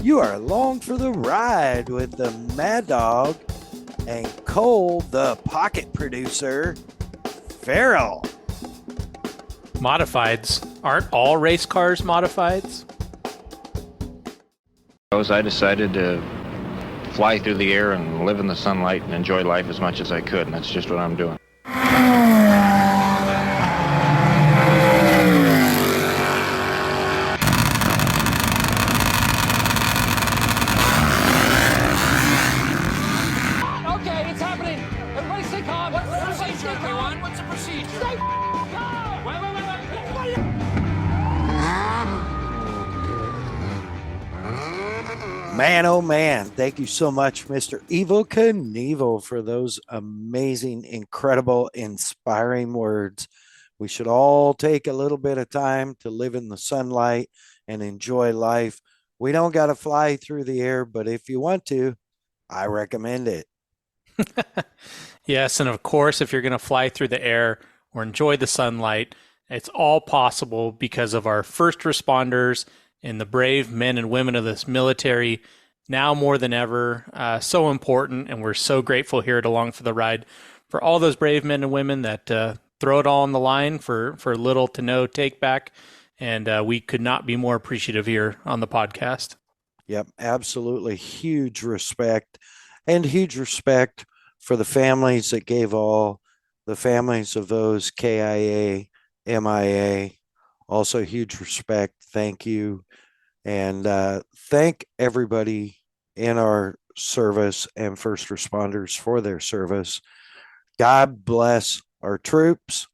You are along for the ride with the Mad Dog and Cole, the pocket producer, Farrell. Modifieds. Aren't all race cars modifieds? I decided to fly through the air and live in the sunlight and enjoy life as much as I could, and that's just what I'm doing. Okay, it's happening. Everybody stay calm. What's the procedure, everyone? What's the procedure? Stay calm. Wait. Man, oh man, thank you so much, Mr. Evil Knievel, for those amazing, incredible, inspiring words. We should all take a little bit of time to live in the sunlight and enjoy life. We don't got to fly through the air, but if you want to, I recommend it. Yes, and of course, if you're going to fly through the air or enjoy the sunlight, it's all possible because of our first responders and the brave men and women of this military. Now more than ever, so important, and we're so grateful here at Along for the Ride for all those brave men and women that throw it all on the line for little to no take back, and we could not be more appreciative here on the podcast. Yep, absolutely. Huge respect, and huge respect for the families that gave all, the families of those KIA, MIA. Also, huge respect. Thank you. And thank everybody in our service and first responders for their service. God bless our troops.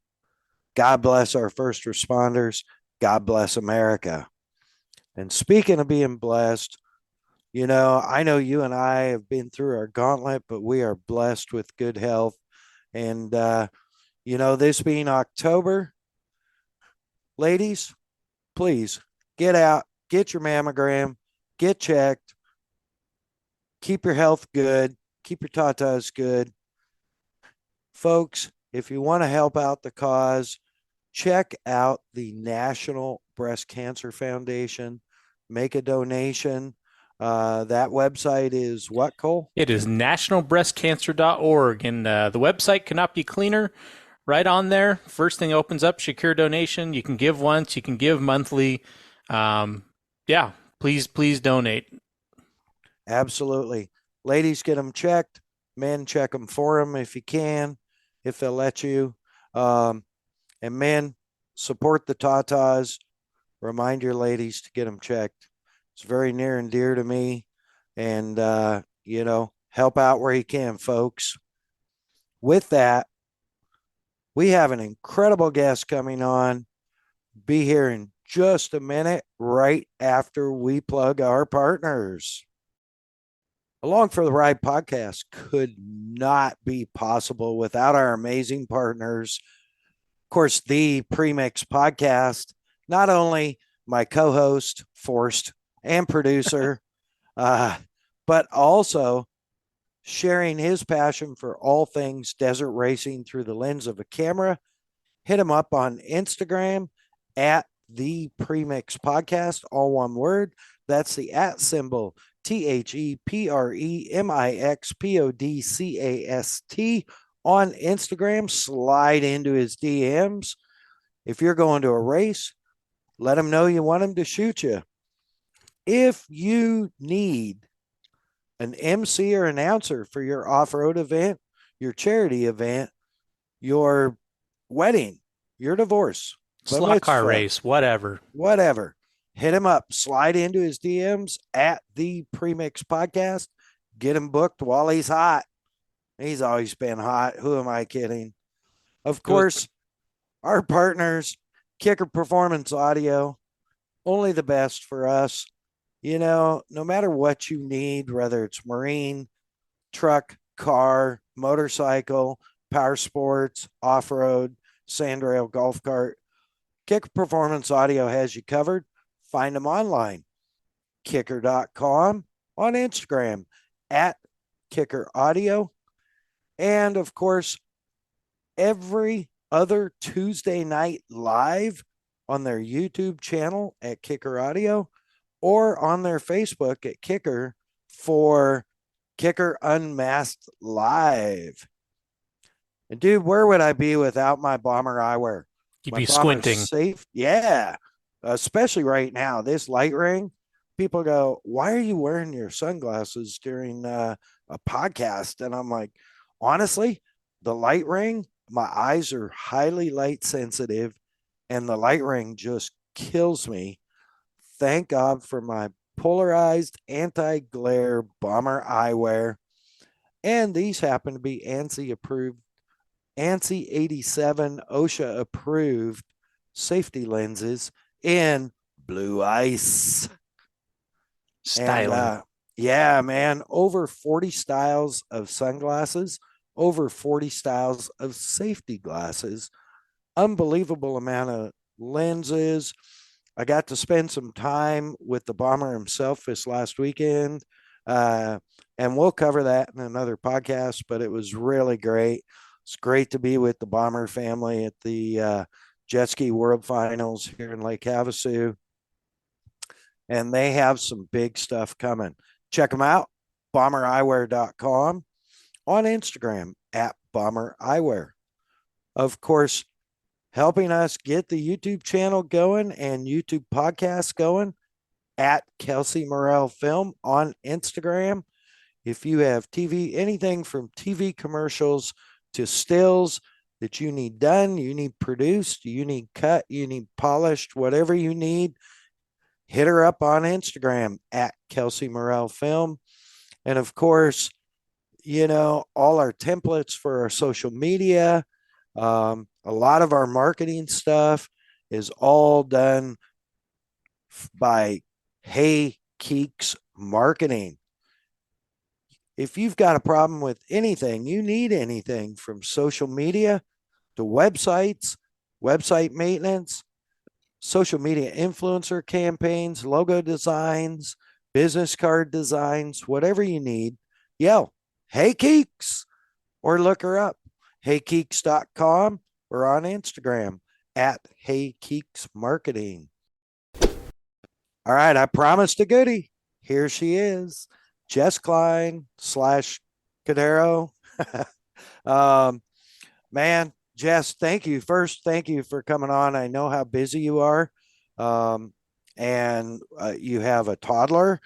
God bless our first responders. God bless America. And speaking of being blessed, you know, I know you and I have been through our gauntlet, but we are blessed with good health. And, you know, this being October, ladies, please get out, get your mammogram, get checked, keep your health good, keep your tatas good. Folks, if you want to help out the cause, check out the National Breast Cancer Foundation, make a donation. That website is what, Cole? It is nationalbreastcancer.org, and the website cannot be cleaner. Right on there, first thing opens up, secure donation. You can give once, you can give monthly. Yeah, please donate. Absolutely. Ladies, get them checked. Men, check them for them if you can, if they'll let you. And men, support the tatas. Remind your ladies to get them checked. It's very near and dear to me. And, you know, help out where you can, folks. With that, we have an incredible guest coming on. Be here in just a minute, right after we plug our partners. Along for the Ride podcast could not be possible without our amazing partners. Of course, the Premix podcast, not only my co-host, Forrest, and producer, but also sharing his passion for all things desert racing through the lens of a camera. Hit him up on Instagram at the Premix podcast, all one word. That's the at symbol, ThePremixPodcast on Instagram. Slide into his DMs. If you're going to a race, let him know you want him to shoot you. If you need an MC or announcer for your off-road event, your charity event, your wedding, your divorce, Slot car race, whatever. Hit him up. Slide into his DMs at the Premix podcast. Get him booked while he's hot. He's always been hot. Who am I kidding? Of course, our partners, Kicker Performance Audio, only the best for us. You know, no matter what you need, whether it's marine, truck, car, motorcycle, power sports, off-road, sandrail, golf cart, Kicker Performance Audio has you covered. Find them online, kicker.com, on Instagram, at Kicker Audio. And of course, every other Tuesday night live on their YouTube channel at Kicker Audio, or on their Facebook at Kicker for Kicker Unmasked Live. And dude, where would I be without my bomber eyewear? You'd My be bomber's squinting. safe. Yeah. Especially right now, this light ring, people go, why are you wearing your sunglasses during a podcast? And I'm like, honestly, the light ring, my eyes are highly light sensitive, and the light ring just kills me. Thank God for my polarized anti glare bomber eyewear. And these happen to be ANSI approved, ANSI 87 OSHA approved safety lenses in blue ice. Styling. And yeah, man, over 40 styles of sunglasses, over 40 styles of safety glasses, unbelievable amount of lenses. I got to spend some time with the bomber himself this last weekend. And we'll cover that in another podcast, but it was really great. It's great to be with the bomber family at the Jet Ski World Finals here in Lake Havasu. And they have some big stuff coming. Check them out, bombereyewear.com, on Instagram at Bomber Eyewear. Of course, helping us get the YouTube channel going and YouTube podcast going at Kelsey Morel Film on Instagram. If you have TV, anything from TV commercials to stills that you need done, you need produced, you need cut, you need polished, whatever you need, hit her up on Instagram at Kelsey Morel Film. And of course, you know, all our templates for our social media, a lot of our marketing stuff is all done by Hey Keeks Marketing. If you've got a problem with anything, you need anything from social media to websites, website maintenance, social media influencer campaigns, logo designs, business card designs, whatever you need, yell, Hey Keeks, or look her up, heykeeks.com, or on Instagram at Hey Keeks Marketing. All right, I promised a goodie. Here she is, Jess Kline / Cadero. Man, Jess, thank you. First, thank you for coming on. I know how busy you are. And you have a toddler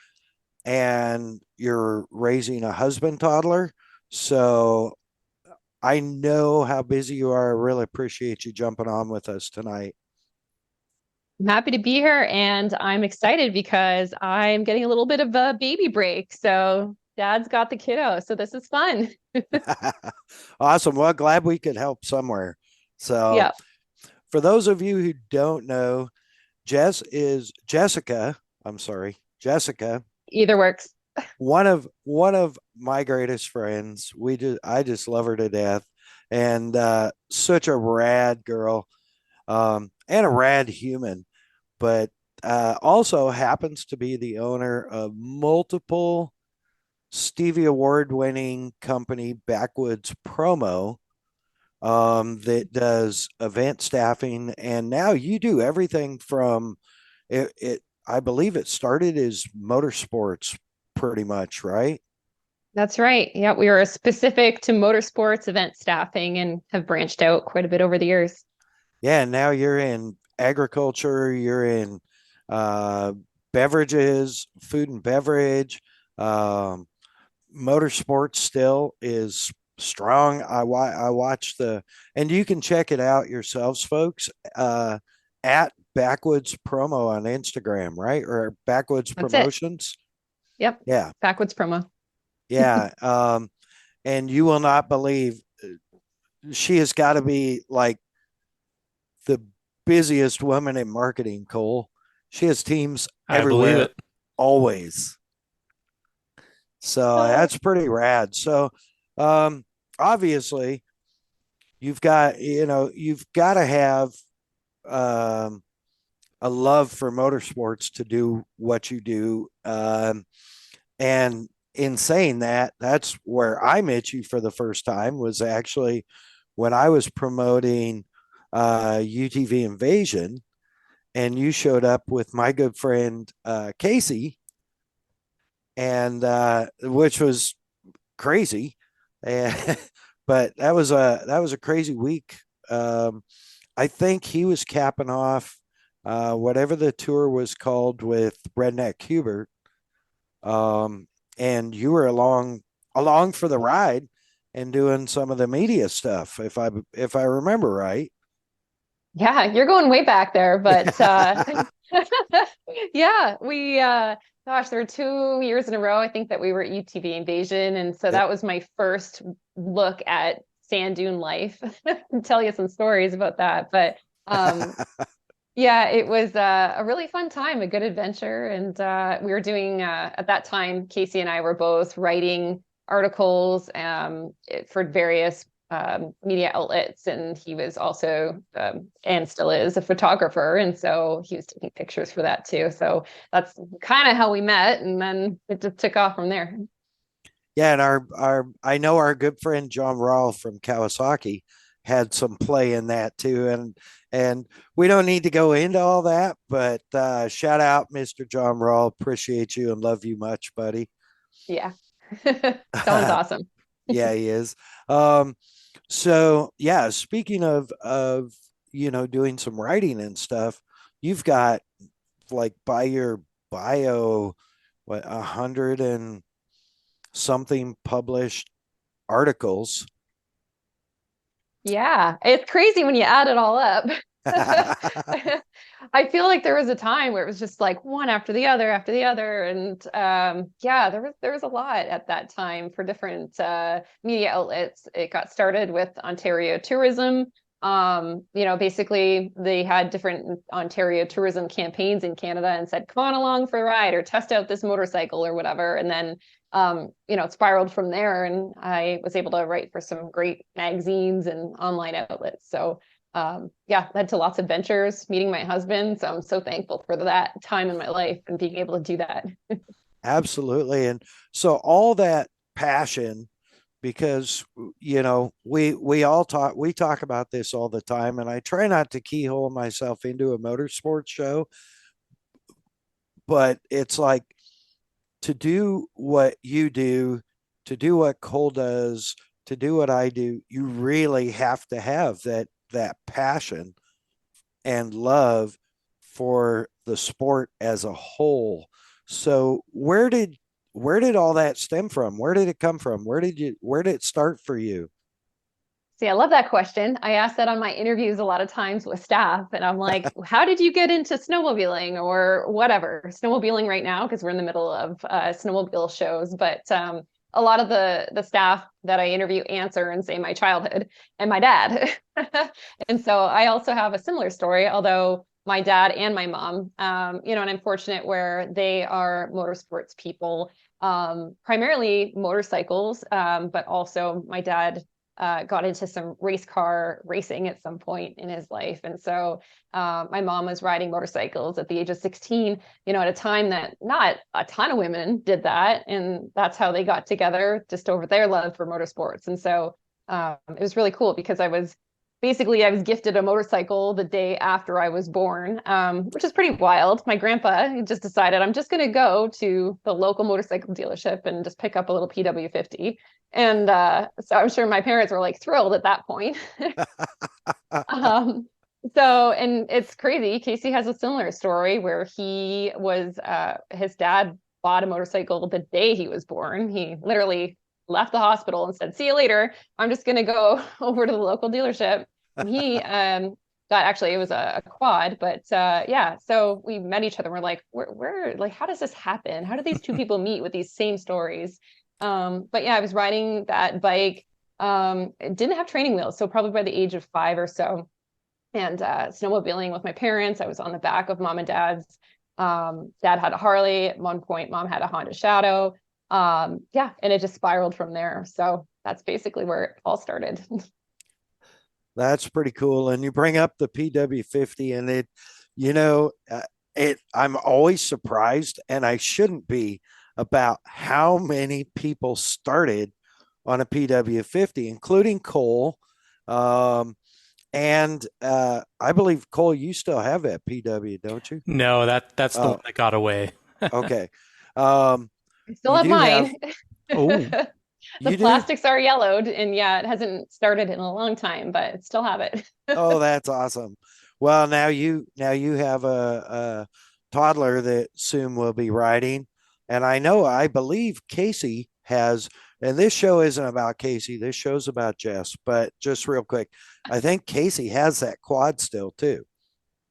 and you're raising a husband toddler. So I know how busy you are. I really appreciate you jumping on with us tonight. I'm happy to be here, and I'm excited because I'm getting a little bit of a baby break. So Dad's got the kiddo, so this is fun. Awesome. Well, glad we could help somewhere. So Yeah. For those of you who don't know, Jessica. Either works. One of my greatest friends. I just love her to death, and such a rad girl, and a rad human, but also happens to be the owner of multiple Stevie Award winning company Backwoods Promo, that does event staffing, and now you do everything from it. I believe it started as motorsports, pretty much, right? That's right. Yeah, we are specific to motorsports event staffing and have branched out quite a bit over the years. Yeah, and now you're in agriculture, you're in beverages, food and beverage. Motorsports still is strong. I watch and you can check it out yourselves, folks, at Backwoods Promo on Instagram, right? Or Backwoods That's it. Promotions. Yep. Yeah. Backwoods Promo. Yeah. And you will not believe, she has got to be like the busiest woman in marketing, Cole. She has teams I believe everywhere, it. always. So that's pretty rad. So obviously you've got to have a love for motorsports to do what you do. And in saying that, that's where I met you for the first time, was actually when I was promoting UTV Invasion. and you showed up with my good friend Casey, and which was crazy. And but that was a crazy week. Um, I think he was capping off whatever the tour was called with Redneck Hubert, um, and you were along for the ride and doing some of the media stuff, if I remember right. Yeah, you're going way back there, but yeah, we gosh, there were 2 years in a row I think that we were at UTV Invasion, and so Yep. that was my first look at sand dune life. I'll tell you some stories about that, but yeah, it was a really fun time, a good adventure, and we were doing at that time. Casey and I were both writing articles for various media outlets, and he was also and still is a photographer, and so he was taking pictures for that too. So that's kind of how we met, and then it just took off from there. Yeah, and our I know our good friend John Rawl from Kawasaki had some play in that too, and we don't need to go into all that, but shout out Mr. John Rawl, appreciate you and love you much, buddy. Yeah, Don's awesome. Yeah, he is. Um, so yeah, speaking of doing some writing and stuff, you've got like by your bio, what 100 and something published articles. Yeah, it's crazy when you add it all up. I feel like there was a time where it was just like one after the other, and yeah, there was a lot at that time for different media outlets. It got started with Ontario Tourism. Basically they had different Ontario tourism campaigns in Canada and said, "Come on along for a ride or test out this motorcycle or whatever," and then it spiraled from there, and I was able to write for some great magazines and online outlets. So yeah, led to lots of ventures, meeting my husband. So I'm so thankful for that time in my life and being able to do that. Absolutely. And so all that passion, because we talk about this all the time, and I try not to keyhole myself into a motorsports show, but it's like to do what you do, to do what Cole does, to do what I do, you really have to have that passion and love for the sport as a whole. So where did all that stem from? Where did it come from? Where did it start for you? See, I love that question. I ask that on my interviews a lot of times with staff, and I'm like, how did you get into snowmobiling or whatever? Snowmobiling right now, because we're in the middle of snowmobile shows, but a lot of the staff that I interview answer and say my childhood and my dad. And so I also have a similar story, although my dad and my mom, and I'm fortunate where they are motorsports people, primarily motorcycles, but also my dad got into some race car racing at some point in his life. And so my mom was riding motorcycles at the age of 16, at a time that not a ton of women did that. And that's how they got together, just over their love for motorsports. And so it was really cool because I was gifted a motorcycle the day after I was born, which is pretty wild. My grandpa just decided I'm just going to go to the local motorcycle dealership and just pick up a little PW50. And so I'm sure my parents were like thrilled at that point. And it's crazy. Casey has a similar story where his dad bought a motorcycle the day he was born. He literally left the hospital and said, "See you later. I'm just going to go over to the local dealership." And he it was a quad, but yeah, so we met each other. And we're like, we're like, how does this happen? How do these two people meet with these same stories? But yeah, I was riding that bike. It didn't have training wheels, so probably by the age of 5 or so. And snowmobiling with my parents. I was on the back of mom and dad's. Dad had a Harley. At one point, mom had a Honda Shadow. Yeah, and it just spiraled from there. So that's basically where it all started. That's pretty cool. And you bring up the PW50, and you know, uh, I'm always surprised, and I shouldn't be, about how many people started on a PW50, including Cole. Um, And I believe, Cole, you still have that PW, don't you? No, that's the one Oh, that got away. okay. Um, I still you have do have, mine. Oh, The you do? plastics are yellowed, and yeah, it hasn't started in a long time, but I still have it. Oh, that's awesome. Well, now you have a toddler that soon will be riding, and I believe Casey has. And this show isn't about Casey. This show's about Jess. But just real quick, I think Casey has that quad still too.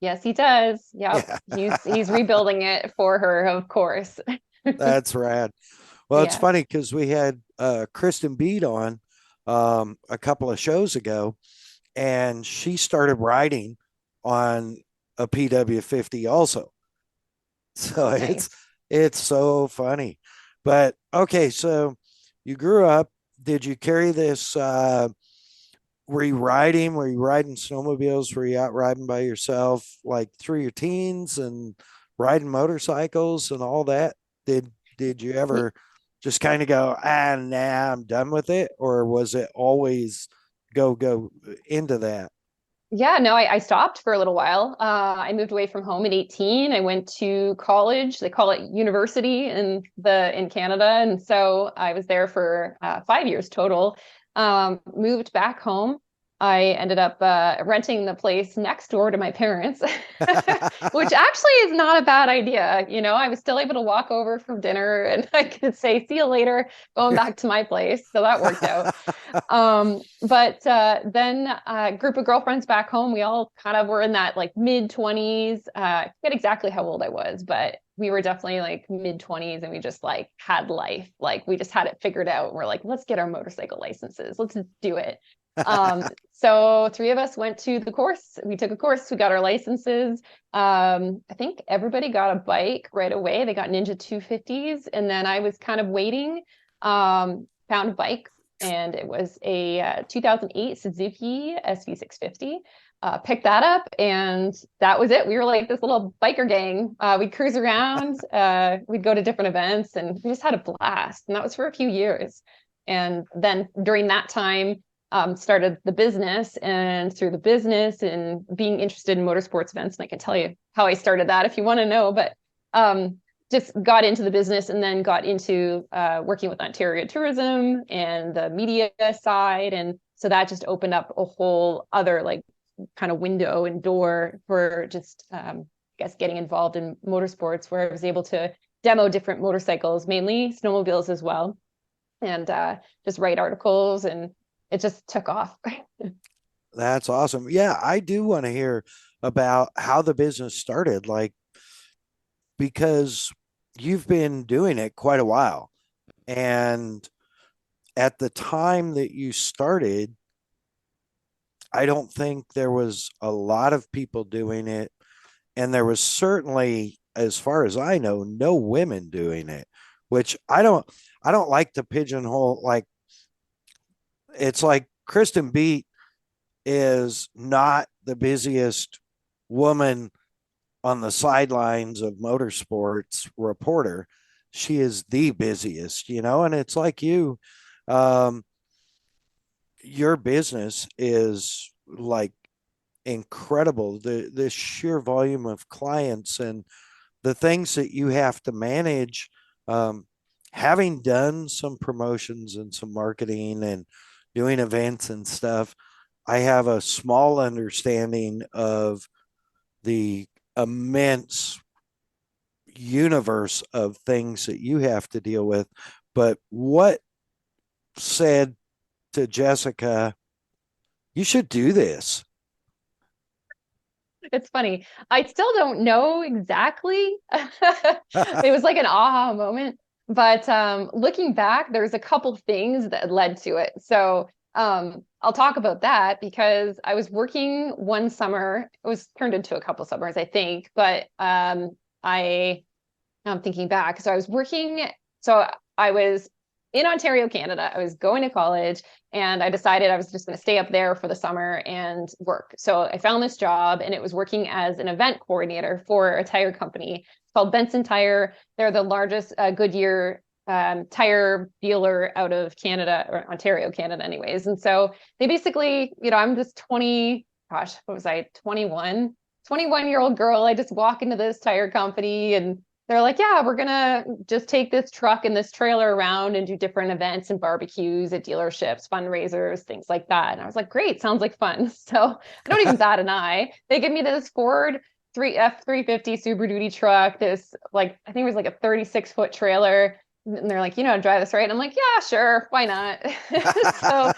Yes, he does. Yep. Yeah, He's rebuilding it for her, of course. that's rad. Well, it's Yeah. funny because we had Kristen Beed on a couple of shows ago, and she started riding on a PW50 also. So Nice. it's so funny. But okay, so you grew up. Did you carry this? Were you riding? Were you riding snowmobiles? Were you out riding by yourself, like through your teens and riding motorcycles and all that? Did you ever just kind of go, nah, I'm done with it, or was it always go into that? Yeah, no, I stopped for a little while. I moved away from home at 18. I went to college. They call it university in Canada, and so I was there for 5 years total. Moved back home. I ended up renting the place next door to my parents, which actually is not a bad idea. You know, I was still able to walk over from dinner, and I could say, "See you later," going back to my place. So that worked out. But then a group of girlfriends back home, we all kind of were in that like mid 20s. I forget exactly how old I was, but we were definitely like mid 20s, and we just like had life. Like we just had it figured out. We're like, let's get our motorcycle licenses. Let's do it. So three of us went to the course. We took a course, we got our licenses. I think everybody got a bike right away. They got Ninja 250s, and then I was kind of waiting. Found a bike, and it was a 2008 Suzuki SV650. Picked that up, and that was it. We were like this little biker gang. We'd cruise around, we'd go to different events, and we just had a blast. And that was for a few years. And then during that time, started the business, and through the business and being interested in motorsports events, and I can tell you how I started that if you want to know, but just got into the business, and then got into working with Ontario Tourism and the media side. And so that just opened up a whole other like kind of window and door for just, I guess, getting involved in motorsports, where I was able to demo different motorcycles, mainly snowmobiles as well, and just write articles, and it just took off. That's awesome. Yeah, I do want to hear about how the business started, like because you've been doing it quite a while. And at the time that you started, I don't think there was a lot of people doing it. And there was certainly, as far as I know, no women doing it, which I don't like to pigeonhole. Like it's like Kristen Beat is not the busiest woman on the sidelines of motorsports reporter. She is the busiest, and it's like um, your business is like incredible. The sheer volume of clients and the things that you have to manage. Um, Having done some promotions and some marketing and doing events and stuff, I have a small understanding of the immense universe of things that you have to deal with. But what said to Jessica, you should do this? It's funny. I still don't know exactly. It was like an aha moment. But looking back, there's a couple things that led to it. So I'll talk about that, because I was working one summer. It was turned into a couple summers, I think. But I'm thinking back. So I was in Ontario, Canada. I was going to college, and I decided I was just going to stay up there for the summer and work. So I found this job, and it was working as an event coordinator for a tire company. It's called Benson Tire. They're the largest Goodyear tire dealer out of Canada, or Ontario, Canada anyways. And so they basically, I'm just gosh, what was I, 21-year-old girl. I just walk into this tire company and they're like, yeah, we're gonna just take this truck and this trailer around and do different events and barbecues at dealerships, fundraisers, things like that. And I was like, great, sounds like fun. So I don't even bat an eye. They give me this Ford F-350 Super Duty truck, this like, I think it was like a 36-foot trailer. And they're like, you know how to drive this, right? And I'm like, yeah, sure, why not? So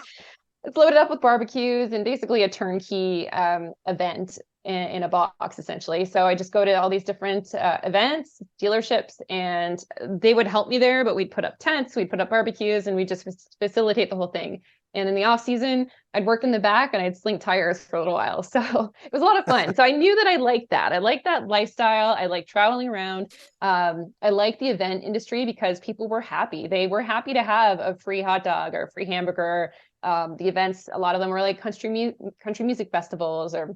it's loaded up with barbecues and basically a turnkey event in a box, essentially. So I just go to all these different events, dealerships, and they would help me there, but we'd put up tents, we'd put up barbecues, and we just facilitate the whole thing. And in the off season, I'd work in the back and I'd slink tires for a little while. So it was a lot of fun. So I knew that I liked that. I liked that lifestyle. I like traveling around. I like the event industry because people were happy. They were happy to have a free hot dog or a free hamburger. The events, a lot of them were like country music festivals, or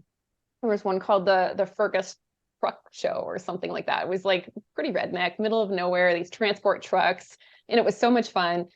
there was one called the Fergus Truck Show or something like that. It was like pretty redneck, middle of nowhere, these transport trucks, and it was so much fun.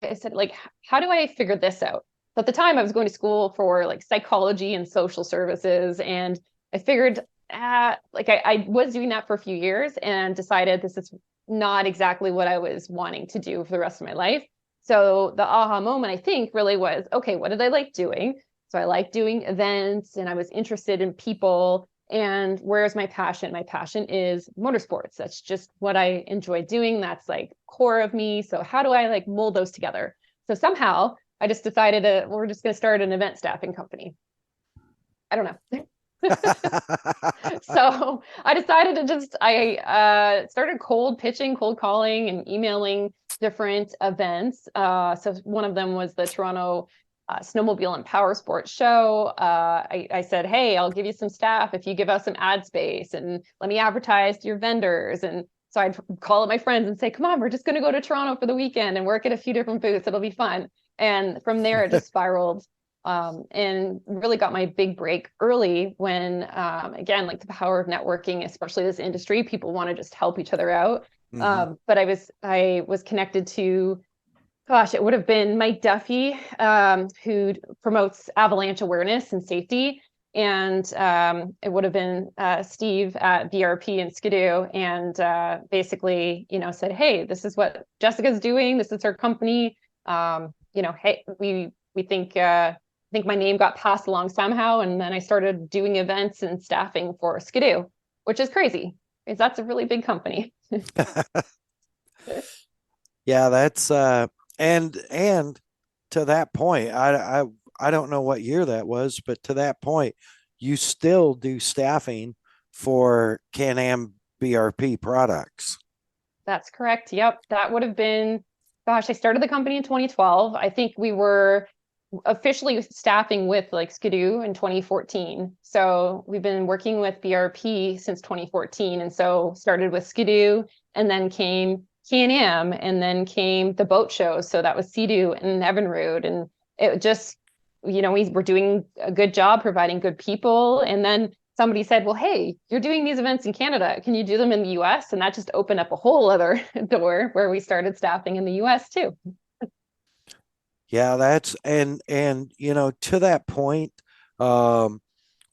I said, like, how do I figure this out? So at the time I was going to school for like psychology and social services, and I figured like I was doing that for a few years and decided this is not exactly what I was wanting to do for the rest of my life. So the aha moment, I think, really was, okay, what did I like doing? So I like doing events and I was interested in people. And where's my passion? My passion is motorsports. That's just what I enjoy doing. That's like core of me. So how do I like mold those together? So somehow I just decided we're just going to start an event staffing company. I don't know. So I decided to I started cold pitching, cold calling, and emailing different events. So one of them was the Toronto Snowmobile and Power Sports Show. I said, hey, I'll give you some staff if you give us some ad space and let me advertise to your vendors. And so I'd call up my friends and say, come on, we're just going to go to Toronto for the weekend and work at a few different booths. It'll be fun. And from there, it just spiraled. And really got my big break early when, again, like the power of networking, especially this industry, people want to just help each other out. Mm-hmm. But I was connected to, gosh, it would have been Mike Duffy, who promotes avalanche awareness and safety. And it would have been Steve at BRP and Skidoo, and basically, said, hey, this is what Jessica's doing. This is her company. Hey, we think my name got passed along somehow. And then I started doing events and staffing for Skidoo, which is crazy because that's a really big company. Yeah, that's and to that point, I don't know what year that was, but to that point, you still do staffing for Can-Am BRP products. That's correct. Yep. That would have been, gosh, I started the company in 2012. I think we were officially staffing with like Skidoo in 2014. So we've been working with BRP since 2014. And so started with Skidoo, and then came Can-Am, and then came the boat shows. So that was Sea-Doo and Evinrude. And it just, we were doing a good job providing good people. And then somebody said, well, hey, you're doing these events in Canada. Can you do them in the US? And that just opened up a whole other door where we started staffing in the US too. Yeah, that's, and to that point,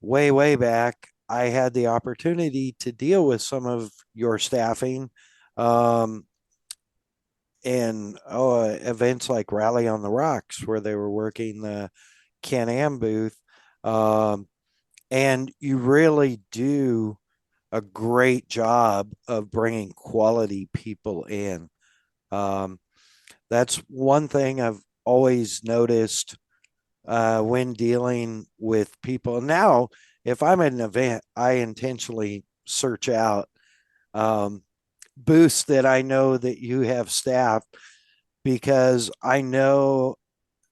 way back, I had the opportunity to deal with some of your staffing in events like Rally on the Rocks, where they were working the Can-Am booth. And you really do a great job of bringing quality people in. That's one thing I've always noticed when dealing with people. Now, if I'm at an event, I intentionally search out booths that I know that you have staffed, because I know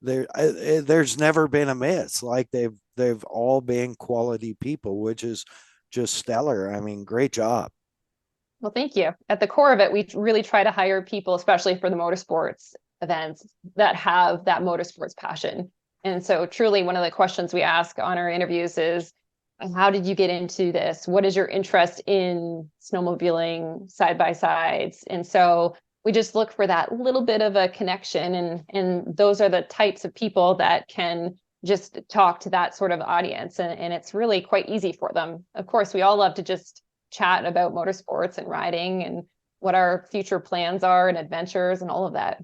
there's never been a miss. Like they've all been quality people, which is just stellar. I mean, great job. Well, thank you. At the core of it, we really try to hire people, especially for the motorsports events, that have that motorsports passion. And so truly one of the questions we ask on our interviews is, how did you get into this? What is your interest in snowmobiling, side-by-sides? And so we just look for that little bit of a connection. And those are the types of people that can just talk to that sort of audience. And it's really quite easy for them. Of course, we all love to just chat about motorsports and riding and what our future plans are and adventures and all of that.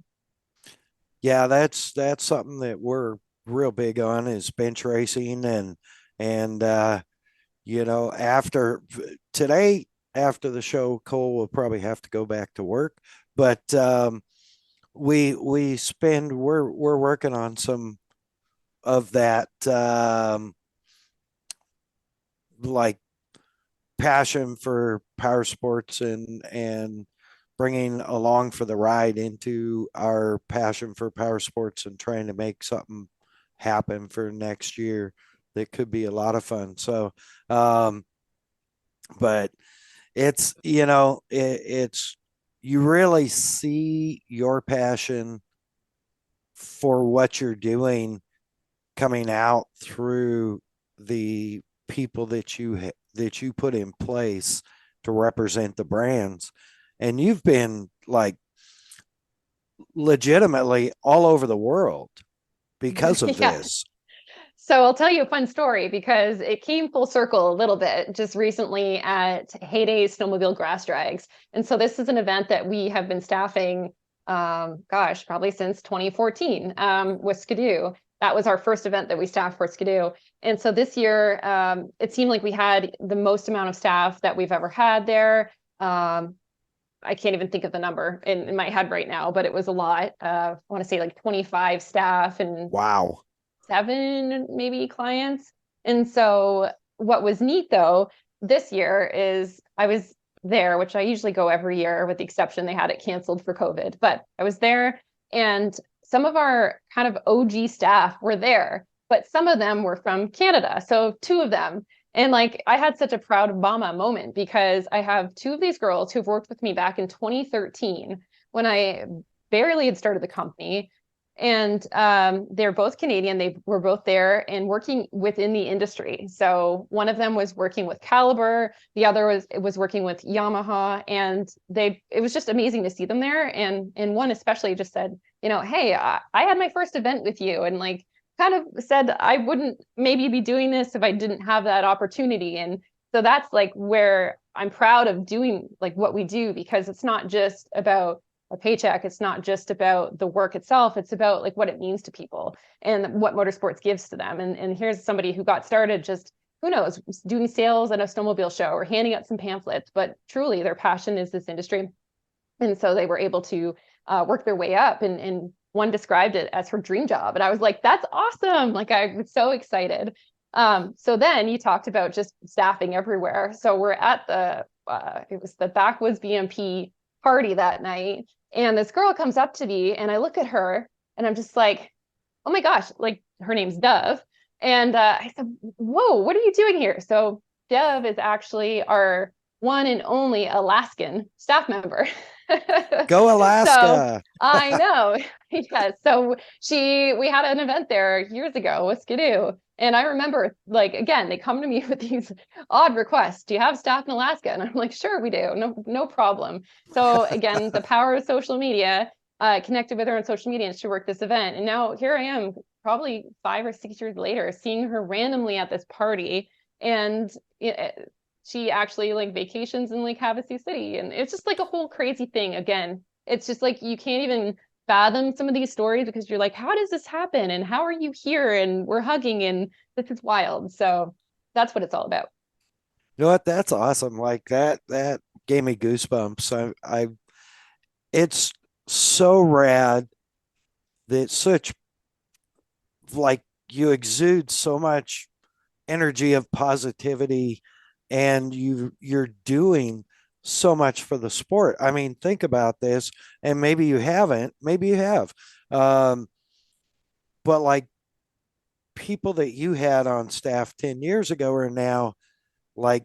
Yeah, that's something that we're real big on is bench racing and after today after the show, Cole will probably have to go back to work, but we're working on some of that like passion for power sports and bringing along for the ride into our passion for power sports and trying to make something happen for next year that could be a lot of fun. So but it's you really see your passion for what you're doing coming out through the people that you put in place to represent the brands. And you've been like legitimately all over the world because of Yeah. this. So I'll tell you a fun story because it came full circle a little bit just recently at Heyday's Snowmobile Grass Drags. And so this is an event that we have been staffing, probably since 2014 with Skidoo. That was our first event that we staffed for Skidoo. And so this year, it seemed like we had the most amount of staff that we've ever had there. I can't even think of the number in my head right now, but it was a lot. I want to say like 25 staff and Wow. 7 maybe clients. And so what was neat though this year is I was there, which I usually go every year with the exception they had it canceled for COVID, but I was there and some of our kind of OG staff were there, but some of them were from Canada. So 2 of them. And like I had such a proud mama moment because I have 2 of these girls who've worked with me back in 2013 when I barely had started the company. And they're both Canadian. They were both there and working within the industry. So one of them was working with Caliber, the other was working with Yamaha, and it was just amazing to see them there. And one especially just said, hey, I had my first event with you, and like kind of said I wouldn't maybe be doing this if I didn't have that opportunity. And so that's like where I'm proud of doing like what we do, because it's not just about a paycheck. It's not just about the work itself. It's about like what it means to people and what motorsports gives to them. And here's somebody who got started just, who knows, doing sales at a snowmobile show or handing out some pamphlets, but truly their passion is this industry. And so they were able to work their way up, and one described it as her dream job. And I was like, that's awesome. Like I was so excited. So then you talked about just staffing everywhere. So we're at it was the Backwoods BMP party that night. And this girl comes up to me and I look at her and I'm just like, oh my gosh, like her name's Dove. And I said, whoa, what are you doing here? So Dove is actually our one and only Alaskan staff member. Go Alaska. So I know. Yes. So we had an event there years ago with Skidoo. And I remember, like, again, they come to me with these odd requests. Do you have staff in Alaska? And I'm like, sure, we do. No problem. So again, the power of social media, connected with her on social media and she worked this event. And now here I am, probably 5 or 6 years later, seeing her randomly at this party. And she actually like vacations in like Havasu City. And it's just like a whole crazy thing. Again, it's just like you can't even fathom some of these stories because you're like, how does this happen? And how are you here? And we're hugging and this is wild. So that's what it's all about. You know what? That's awesome. Like that gave me goosebumps. It's so rad that such like you exude so much energy of positivity and you're doing so much for the sport. I mean, think about this, and maybe you haven't, maybe you have. But like people that you had on staff 10 years ago are now like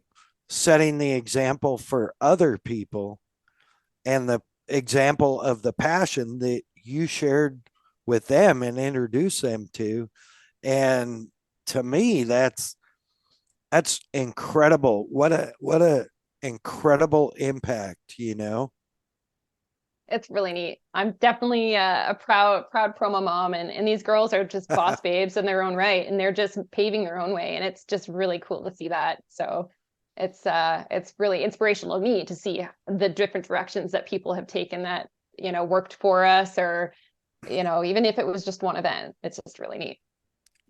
setting the example for other people and the example of the passion that you shared with them and introduced them to. And to me, that's incredible. What a incredible impact, It's really neat. I'm definitely a proud promo mom, and these girls are just boss babes in their own right, and they're just paving their own way, and it's just really cool to see that. So it's really inspirational to me to see the different directions that people have taken that, worked for us, or even if it was just one event. It's just really neat.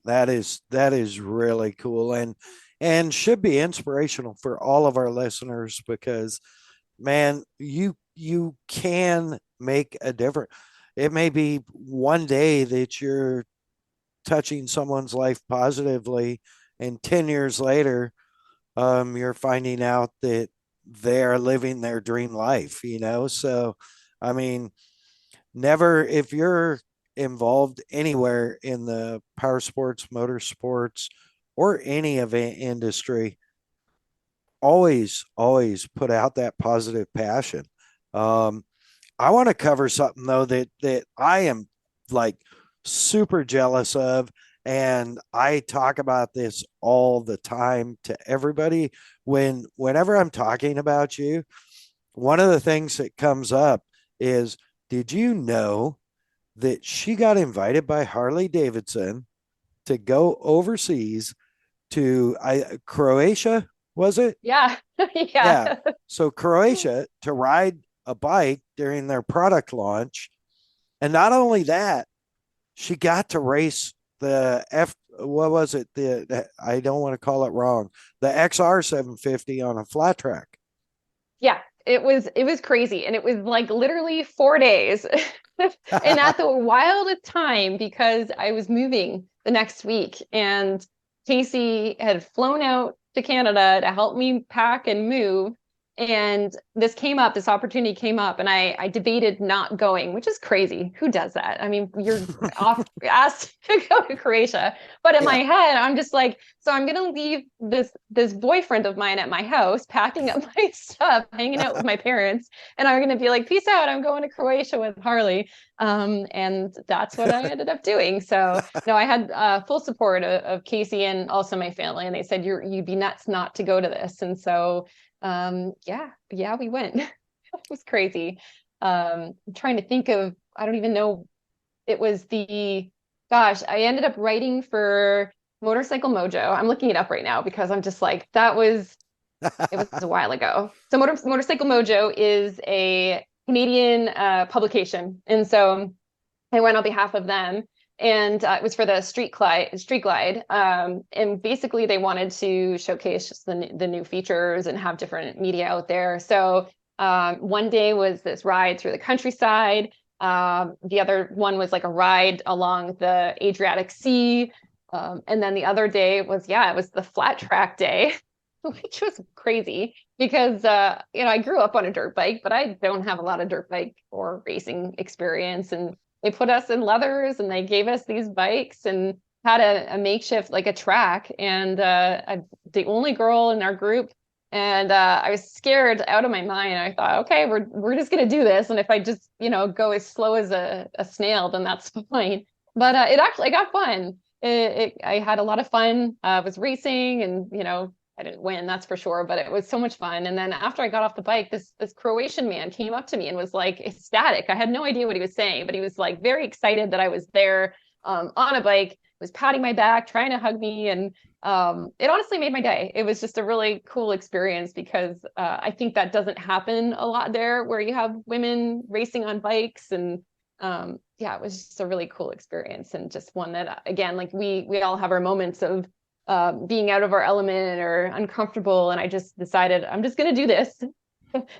That is really cool, and should be inspirational for all of our listeners, because man, you can make a difference. It may be one day that you're touching someone's life positively, and 10 years later, you're finding out that they are living their dream life. So, I mean, never, if you're involved anywhere in the power sports, motorsports, or any event industry, always put out that positive passion. Um, I want to cover something though that I am like super jealous of, and I talk about this all the time to everybody. Whenever I'm talking about you, one of the things that comes up is, did you know that she got invited by Harley Davidson to go overseas to Croatia, was it? Yeah. Yeah. Yeah. So Croatia, to ride a bike during their product launch. And not only that, she got to race what was it? I don't want to call it wrong. The XR 750 on a flat track. Yeah, it was crazy, and it was like literally 4 days. And at the wildest time, because I was moving the next week, and Casey had flown out to Canada to help me pack and move. And this opportunity came up, and I debated not going, which is crazy. Who does that? I mean, you're asked to go to Croatia. But in my Yeah. head, I'm just like, so I'm gonna leave this boyfriend of mine at my house, packing up my stuff, hanging out with my parents, and I'm gonna be like, peace out, I'm going to Croatia with Harley. And that's what I ended up doing. So no, I had full support of Casey and also my family, and they said you'd be nuts not to go to this. And so yeah, we went. It was crazy. I'm trying to think of, I don't even know. It was gosh, I ended up writing for Motorcycle Mojo. I'm looking it up right now because I'm just like, it was a while ago. So Motorcycle Mojo is a Canadian publication. And so I went on behalf of them, and it was for the Street Glide. And basically they wanted to showcase just the new features and have different media out there. So one day was this ride through the countryside. The other one was like a ride along the Adriatic Sea. And then the other day was, it was the flat track day, which was crazy because, I grew up on a dirt bike, but I don't have a lot of dirt bike or racing experience. And they put us in leathers, and they gave us these bikes, and had a makeshift, like a track. And I'm the only girl in our group. And I was scared out of my mind. I thought, okay, we're just gonna do this, and if I just go as slow as a snail, then that's fine. But it got fun. I had a lot of fun. Was racing, and I didn't win, that's for sure, but it was so much fun. And then after I got off the bike, this Croatian man came up to me and was like ecstatic. I had no idea what he was saying, but he was like very excited that I was there on a bike, was patting my back, trying to hug me. And it honestly made my day. It was just a really cool experience because I think that doesn't happen a lot there, where you have women racing on bikes. And it was just a really cool experience, and just one that, again, like we all have our moments of being out of our element or uncomfortable. And I just decided I'm just going to do this.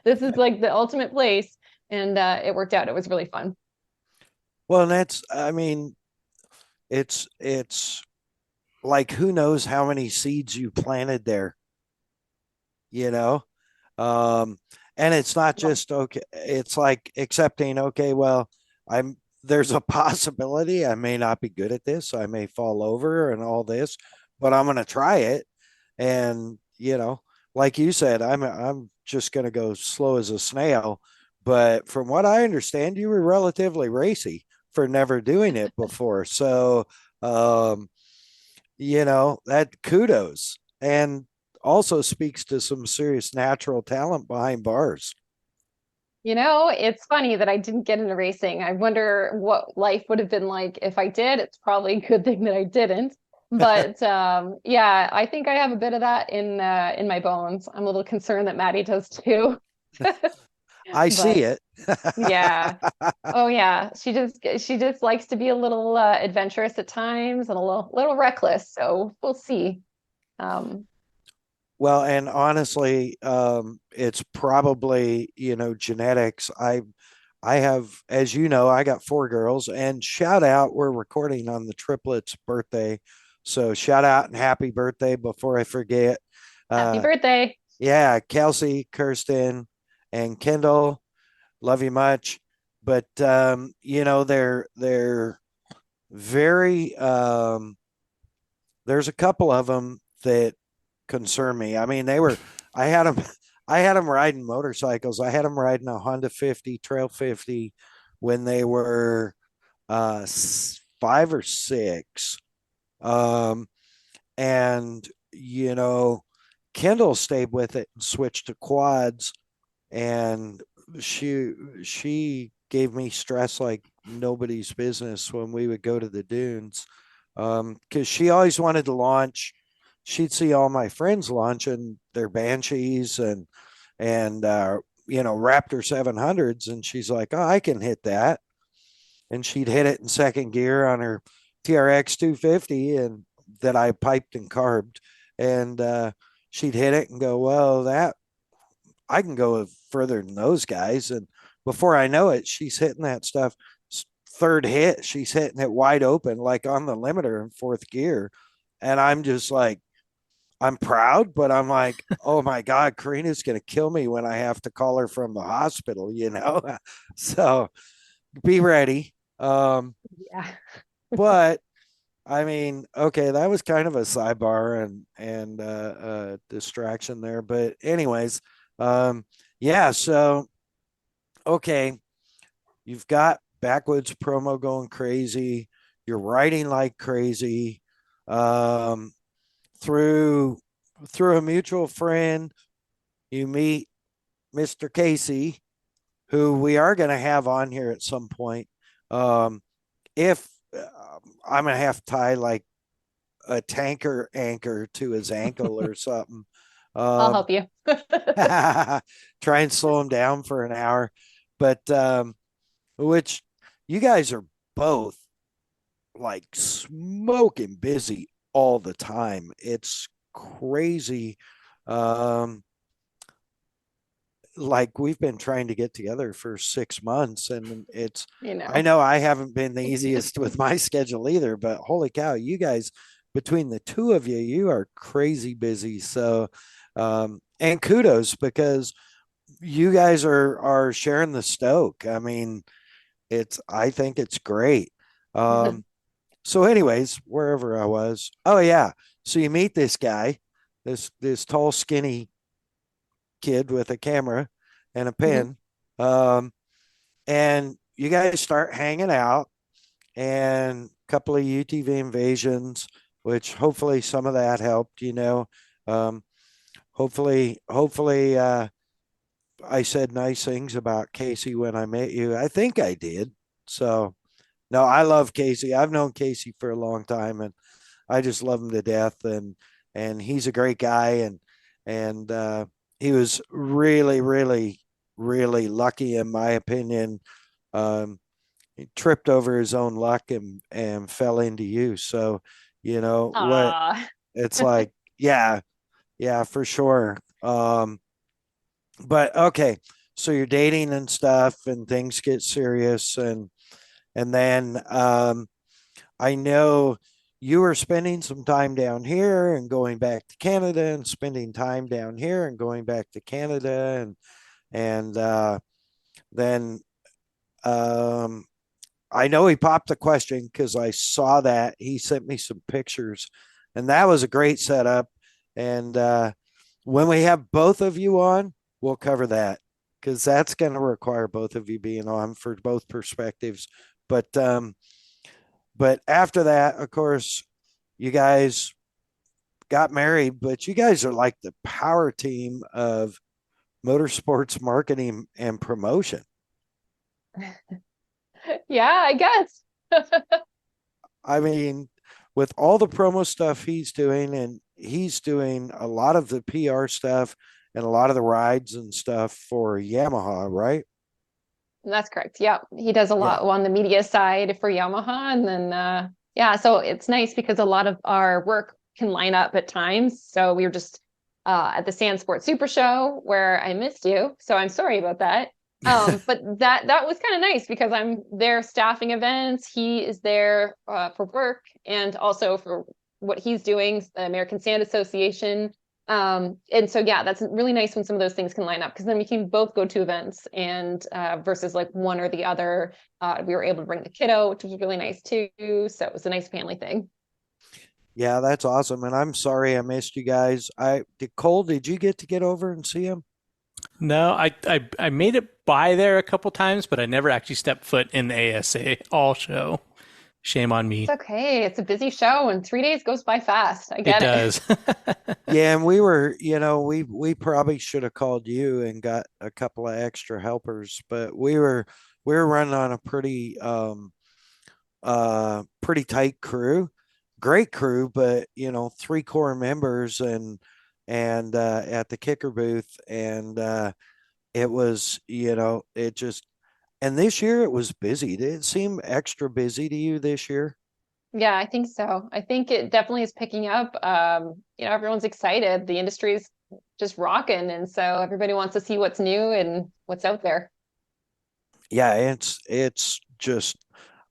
This is like the ultimate place. And it worked out. It was really fun. Well, I mean, it's like, who knows how many seeds you planted there, you know? And it's not just, okay, it's like accepting, okay, well, there's a possibility I may not be good at this. I may fall over and all this, but I'm going to try it. And, like you said, I'm just going to go slow as a snail. But from what I understand, you were relatively racy for never doing it before. So, that kudos, and also speaks to some serious natural talent behind bars. It's funny that I didn't get into racing. I wonder what life would have been like if I did. It's probably a good thing that I didn't. But yeah, I think I have a bit of that in my bones. I'm a little concerned that Maddie does too. I see But it. yeah. Oh yeah. She just likes to be a little adventurous at times and a little reckless. So we'll see. Um, Well, and honestly, it's probably, genetics. I have, as you know, I got 4 girls, and shout out, we're recording on the triplets' birthday. So shout out and happy birthday before I forget. Happy Uh, birthday. yeah, Kelsey, Kirsten, and Kendall, love you much. But they're very there's a couple of them that concern me. I mean, I had them, I had them riding motorcycles. I had them riding a Honda 50, Trail 50 when they were 5 or 6. Um, and, Kendall stayed with it and switched to quads, and she gave me stress like nobody's business when we would go to the dunes, because she always wanted to launch. She'd see all my friends launching their Banshees and Raptor 700s, and she's like, "Oh, I can hit that." And she'd hit it in second gear on her TRX 250, and that I piped and carbed, and she'd hit it and go, "Well, that I can go further than those guys." And before I know it, she's hitting that stuff. Third hit, she's hitting it wide open, like on the limiter in fourth gear. And I'm just like, I'm proud, but I'm like, oh my God, Karina's going to kill me when I have to call her from the hospital. So be ready. Yeah. But I mean, okay, that was kind of a sidebar and distraction there. But anyways, yeah. So okay, you've got Backwoods promo going crazy. You're writing like crazy. Um, through through a mutual friend, you meet Mr. Casey, who we are going to have on here at some point. If I'm going to have to tie like a tanker anchor to his ankle or something. I'll Um, help you. try and slow him down for an hour. But which you guys are both like smoking busy all the time. It's crazy. Um, like we've been trying to get together for 6 months, and I know I haven't been the easiest with my schedule either, but holy cow, you guys, between the two of you, you are crazy busy. So, and kudos, because you guys are sharing the stoke. I mean, I think it's great. So anyways, wherever I was, oh yeah. So you meet this guy, this tall, skinny kid with a camera and a pen. Um, and you guys start hanging out, and a couple of UTV invasions, which hopefully some of that helped. Hopefully I said nice things about Casey when I met you. I think I did. So no, I love Casey. I've known Casey for a long time, and I just love him to death. And he's a great guy, and he was really, really, really lucky in my opinion. He tripped over his own luck and fell into you. So, what Aw. it's like, yeah, yeah, for sure. But okay, so you're dating and stuff, and things get serious, and then I know you were spending some time down here and going back to Canada, and spending time down here and going back to Canada, and then I know he popped the question because I saw that he sent me some pictures, and that was a great setup. And when we have both of you on, we'll cover that, because that's going to require both of you being on for both perspectives. But after that, of course, you guys got married, but you guys are like the power team of motorsports marketing and promotion. Yeah, I guess. I mean, with all the promo stuff he's doing, and he's doing a lot of the PR stuff and a lot of the rides and stuff for Yamaha, right? That's correct. Yeah, he does a Yeah. lot on the media side for Yamaha, and then yeah, so it's nice because a lot of our work can line up at times. So we were just at the Sand Sports Super Show where I missed you, so I'm sorry about that. But that was kind of nice because I'm there staffing events. He is there for work and also for what he's doing, the American Sand Association. And so yeah, that's really nice when some of those things can line up because then we can both go to events and versus like one or the other. We were able to bring the kiddo, which was really nice too. So it was a nice family thing. Yeah, that's awesome. And I'm sorry I missed you guys. Cole, did you get over and see him? No, I made it by there a couple times, but I never actually stepped foot in the ASA all show. Shame on me. It's okay. It's a busy show and 3 days goes by fast. I It get it. does. Yeah, and we were, we probably should have called you and got a couple of extra helpers, but we were running on a pretty tight crew. Great crew, but three core members and at the kicker booth, and it was, it just, and this year it was busy. Did it seem extra busy to you this year? Yeah, I think so. I think it definitely is picking up. Everyone's excited. The industry's just rocking, and so everybody wants to see what's new and what's out there. Yeah, it's just,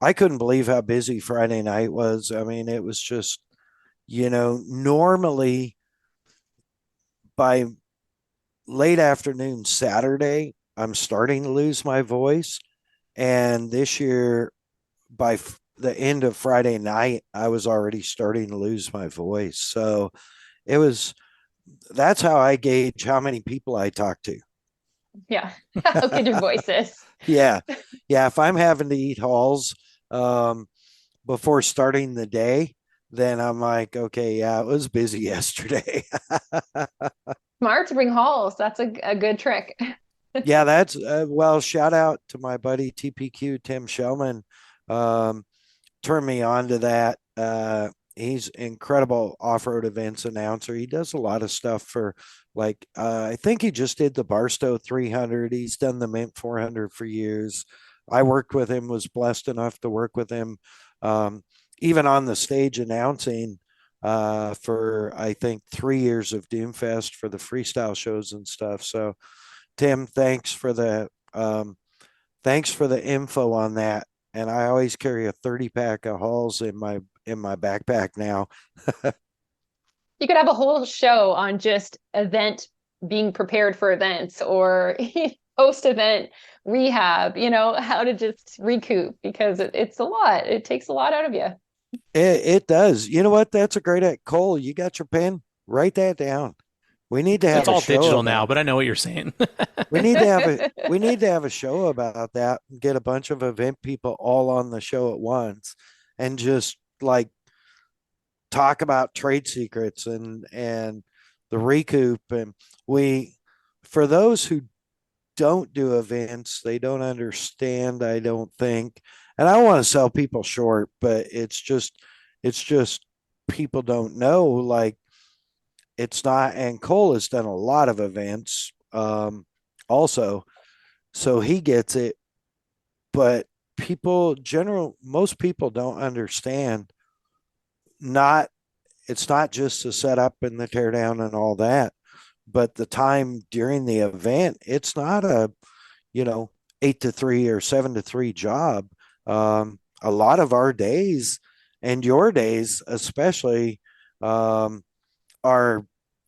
I couldn't believe how busy Friday night was. I mean, it was just, normally by late afternoon Saturday, I'm starting to lose my voice. And this year, by the end of Friday night, I was already starting to lose my voice. So it was, that's how I gauge how many people I talk to. Yeah, how good your voice is. Yeah. Yeah. If I'm having to eat halls before starting the day, then I'm like, okay, yeah, it was busy yesterday. Smart to bring halls. That's a good trick. Yeah, that's well, shout out to my buddy TPQ Tim Shellman. Turned me on to that. He's incredible off-road events announcer. He does a lot of stuff for like I think he just did the Barstow 300. He's done the Mint 400 for years. I worked with him, was blessed enough to work with him, even on the stage announcing for I think 3 years of Doomfest for the freestyle shows and stuff. So Tim, thanks for the info on that. And I always carry a 30 pack of halls in my backpack now. You could have a whole show on just event being prepared for events or post event rehab, how to just recoup because it's a lot. It takes a lot out of you. It does. You know what? That's a great Cole. You got your pen? Write that down. We need to have It's all a show digital about, now, but I know what you're saying. we need to have a show about that. Get a bunch of event people all on the show at once and just like talk about trade secrets and the recoup. And for those who don't do events, they don't understand, I don't think. And I don't want to sell people short, but it's just people don't know, like, it's not, and Cole has done a lot of events also, so he gets it. But most people don't understand. Not, it's not just the setup and the teardown and all that, but the time during the event. It's not a 8 to 3 or 7 to 3 job. A lot of our days and your days, especially, are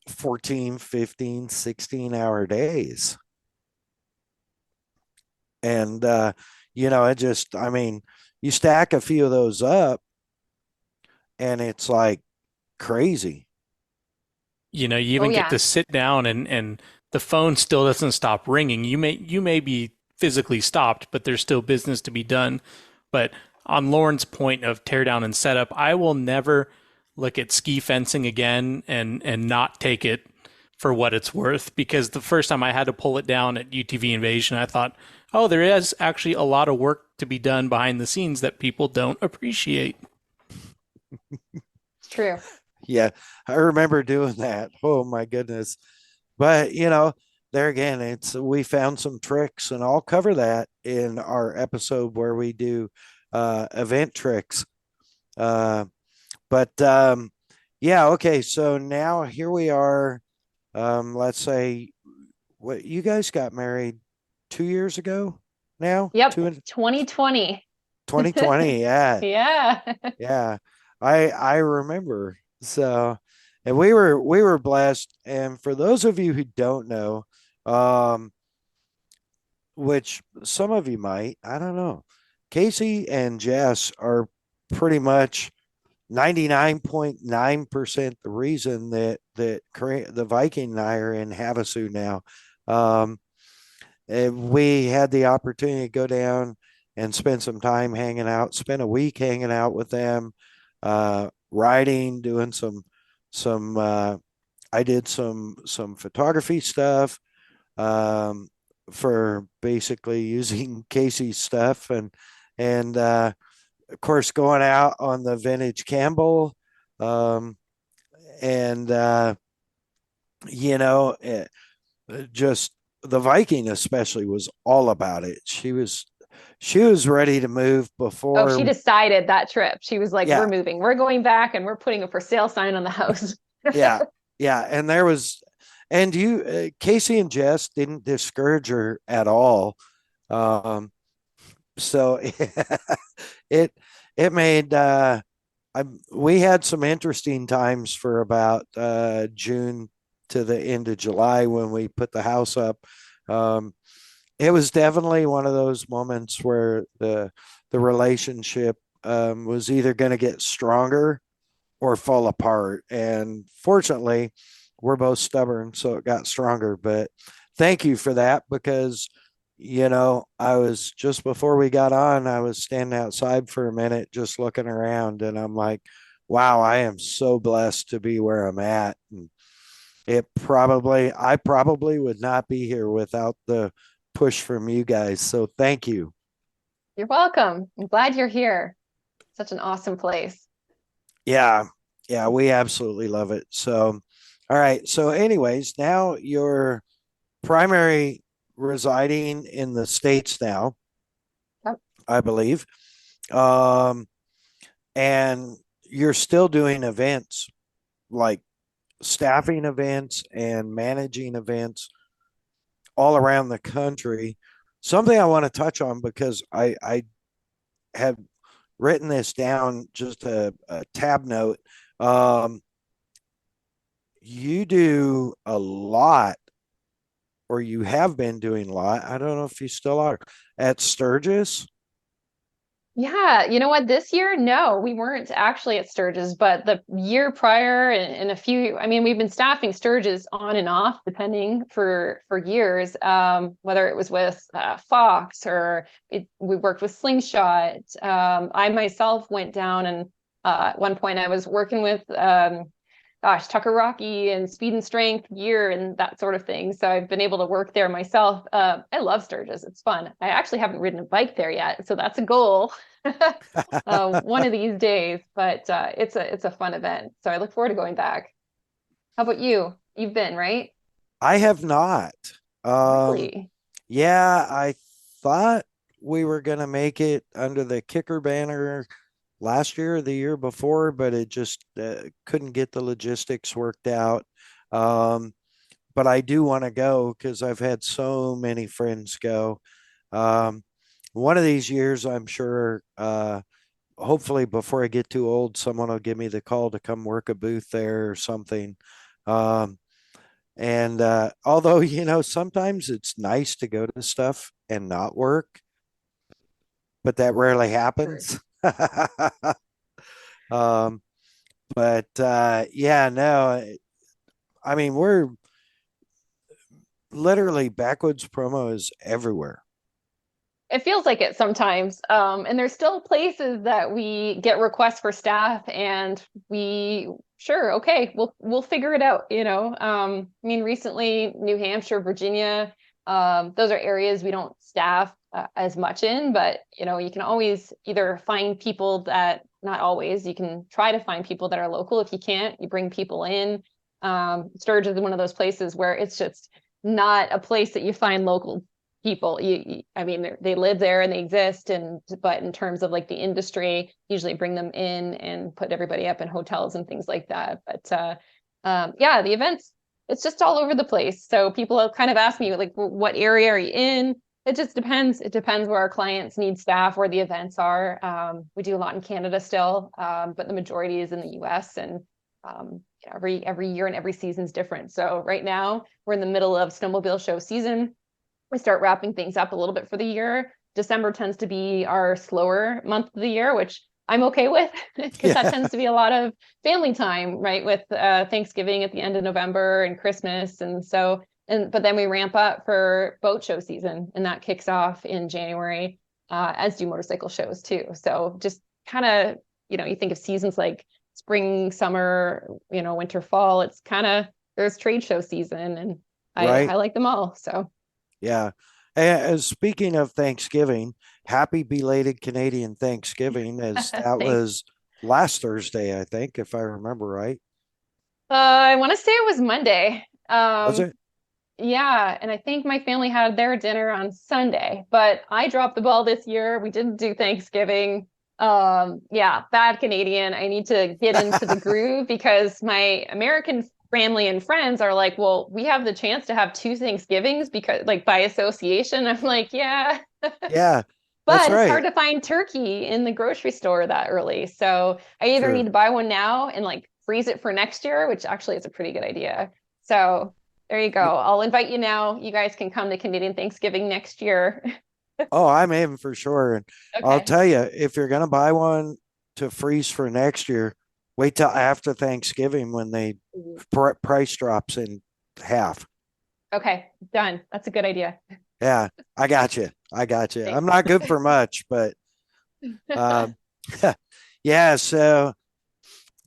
14, 15, 16-hour days. And, I mean, you stack a few of those up and it's like crazy. You even get to sit down and the phone still doesn't stop ringing. You may be physically stopped, but there's still business to be done. But on Lauren's point of teardown and setup, I will never look at ski fencing again and not take it for what it's worth, because the first time I had to pull it down at UTV Invasion, I thought, oh, there is actually a lot of work to be done behind the scenes that people don't appreciate. It's true. Yeah, I remember doing that. Oh my goodness. But there again, we found some tricks, and I'll cover that in our episode where we do event tricks. But yeah, okay. So now here we are. Let's say what you guys got married 2 years ago now? Yep. 2020. 2020. Yeah. Yeah. Yeah. I remember. So, and we were blessed. And for those of you who don't know, which some of you might, I don't know, Casey and Jess are pretty much 99.9% the reason that the Viking and I are in Havasu now. And we had the opportunity to go down and spend some time hanging out, spend a week hanging out with them, riding, doing some I did some photography stuff, for basically using Casey's stuff, and of course going out on the vintage Campbell, and just the Viking especially was all about it. She was ready to move before. Oh, she decided that trip. She was like, Yeah. we're moving. We're going back, and we're putting a for sale sign on the house. Yeah. And there was, and Casey and Jess didn't discourage her at all. So it made, we had some interesting times for about June to the end of July when we put the house up. It was definitely one of those moments where the relationship was either going to get stronger or fall apart. And fortunately, we're both stubborn, so it got stronger. But thank you for that, because I was, just before we got on, I was standing outside for a minute just looking around, and I'm like, wow, I am so blessed to be where I'm at. And I probably would not be here without the push from you guys. So thank you. You're welcome. I'm glad you're here. Such an awesome place. Yeah. Yeah, we absolutely love it. So, all right. So anyways, now you're primary residing in the States now, Yep. I believe. And you're still doing events, like staffing events and managing events all around the country. Something I want to touch on, because I have written this down, just a tab note. You do a lot, or you have been doing a lot. I don't know if you still are at Sturgis. Yeah, you know what? This year, no, we weren't actually at Sturgis, but the year prior and we've been staffing Sturgis on and off, depending for years, whether it was with Fox or we worked with Slingshot. I myself went down, and at one point I was working with Tucker Rocky and Speed and Strength gear and that sort of thing. So I've been able to work there myself. I love Sturgis. It's fun. I actually haven't ridden a bike there yet, so that's a goal one of these days. But it's a fun event, so I look forward to going back. How about you? You've been, right? I have not. Really? Yeah, I thought we were going to make it under the kicker banner last year or the year before, but it just couldn't get the logistics worked out. But I do want to go, because I've had so many friends go. One of these years, I'm sure, hopefully before I get too old, someone will give me the call to come work a booth there or something. And although, sometimes it's nice to go to stuff and not work, but that rarely happens. But yeah, no, I mean, we're literally Backwoods promo is everywhere. It feels like it sometimes. And there's still places that we get requests for staff and sure, okay, we'll figure it out, you know. I mean, recently, New Hampshire, Virginia, those are areas we don't staff as much in, but you know, you can always either find people that, not always, you can try to find people that are local. If you can't, you bring people in. Sturgis is one of those places where it's just not a place that you find local people. I mean, they live there and they exist, but in terms of like the industry, usually bring them in and put everybody up in hotels and things like that. But yeah, the events, it's just all over the place. So people have kind of asked me like, what area are you in? It just depends. It depends where our clients need staff, where the events are. We do a lot in Canada still, but the majority is in the US, and every year and every season is different. So right now we're in the middle of snowmobile show season. We start wrapping things up a little bit for the year. December tends to be our slower month of the year, which I'm okay with because that tends to be a lot of family time, right? With Thanksgiving at the end of November and Christmas. But then we ramp up for boat show season, and that kicks off in January, as do motorcycle shows too. So just kind of, you think of seasons like spring, summer, winter, fall. It's kind of, there's trade show season, and I like them all. So. Yeah. And speaking of Thanksgiving, happy belated Canadian Thanksgiving, as that was last Thursday, I think, if I remember right. I want to say it was Monday. Was it? Yeah. And I think my family had their dinner on Sunday, but I dropped the ball this year. We didn't do Thanksgiving. Yeah, bad Canadian. I need to get into the groove because my American family and friends are like, well, we have the chance to have two Thanksgivings because, like, by association. I'm like, yeah. Yeah. But right. It's hard to find turkey in the grocery store that early. So I either need to buy one now and like freeze it for next year, which actually is a pretty good idea. So there you go. I'll invite you now. You guys can come to Canadian Thanksgiving next year. Oh, I'm in for sure. And I'll tell you, if you're going to buy one to freeze for next year, wait till after Thanksgiving when they price drops in half. Okay, done. That's a good idea. Yeah, I got you. Thanks. I'm not good for much, but yeah. So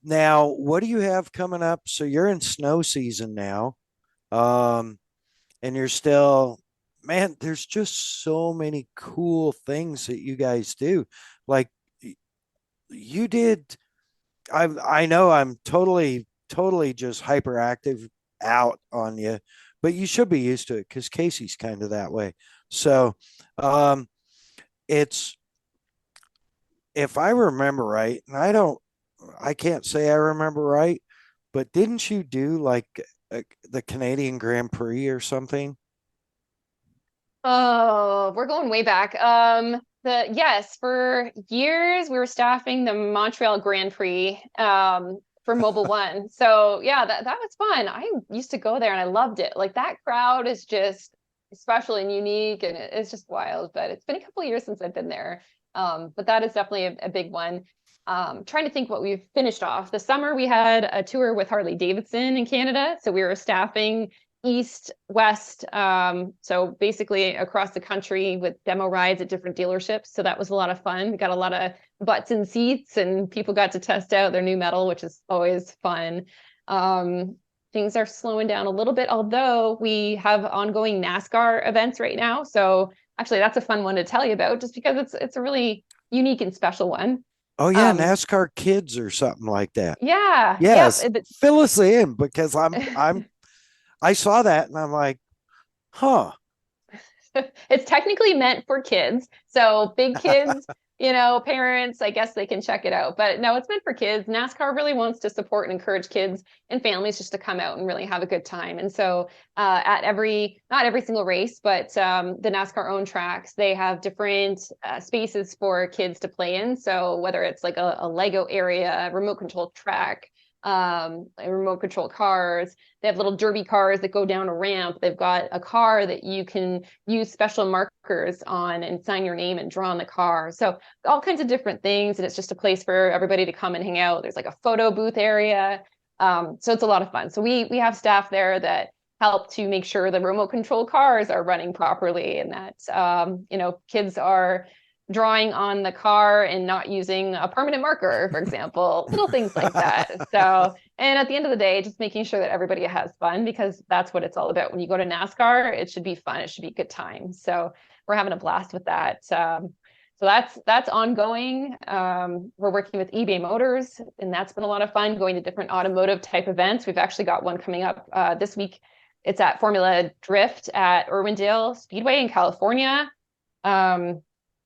now, what do you have coming up? So you're in snow season now, and you're still, man, there's just so many cool things that you guys do. Like you did. I know I'm totally just hyperactive out on you, but you should be used to it because Casey's kind of that way. So it's, if I remember right, and I can't say I remember right, but didn't you do like the Canadian Grand Prix or something? Oh, we're going way back. Yes, for years we were staffing the Montreal Grand Prix for Mobile One. So yeah, that was fun. I used to go there and I loved it. Like that crowd is just special and unique, and it's just wild. But it's been a couple of years since I've been there. But that is definitely a big one. Trying to think what we've finished off. The summer we had a tour with Harley Davidson in Canada. So we were staffing east, west, so basically across the country with demo rides at different dealerships. So that was a lot of fun. We got a lot of butts in seats and people got to test out their new metal, which is always fun. Things are slowing down a little bit, although we have ongoing NASCAR events right now. So actually that's a fun one to tell you about just because it's a really unique and special one. Oh yeah, NASCAR Kids or something like that. Yeah. Yes. Yep. Fill us in because I saw that and I'm like, huh. It's technically meant for kids. So big kids, parents, I guess they can check it out. But no, it's meant for kids. NASCAR really wants to support and encourage kids and families just to come out and really have a good time. And so at not every single race, but the NASCAR owned tracks, they have different spaces for kids to play in. So whether it's like a Lego area, a remote control track, remote control cars. They have little derby cars that go down a ramp. They've got a car that you can use special markers on and sign your name and draw on the car. So all kinds of different things. And it's just a place for everybody to come and hang out. There's like a photo booth area. So it's a lot of fun. So we have staff there that help to make sure the remote control cars are running properly and that, kids are drawing on the car and not using a permanent marker, for example, little things like that. So, and at the end of the day, just making sure that everybody has fun, because that's what it's all about. When you go to NASCAR, it should be fun. It should be a good time. So we're having a blast with that. So that's ongoing. We're working with eBay Motors, and that's been a lot of fun, going to different automotive type events. We've actually got one coming up this week. It's at Formula Drift at Irwindale Speedway in California.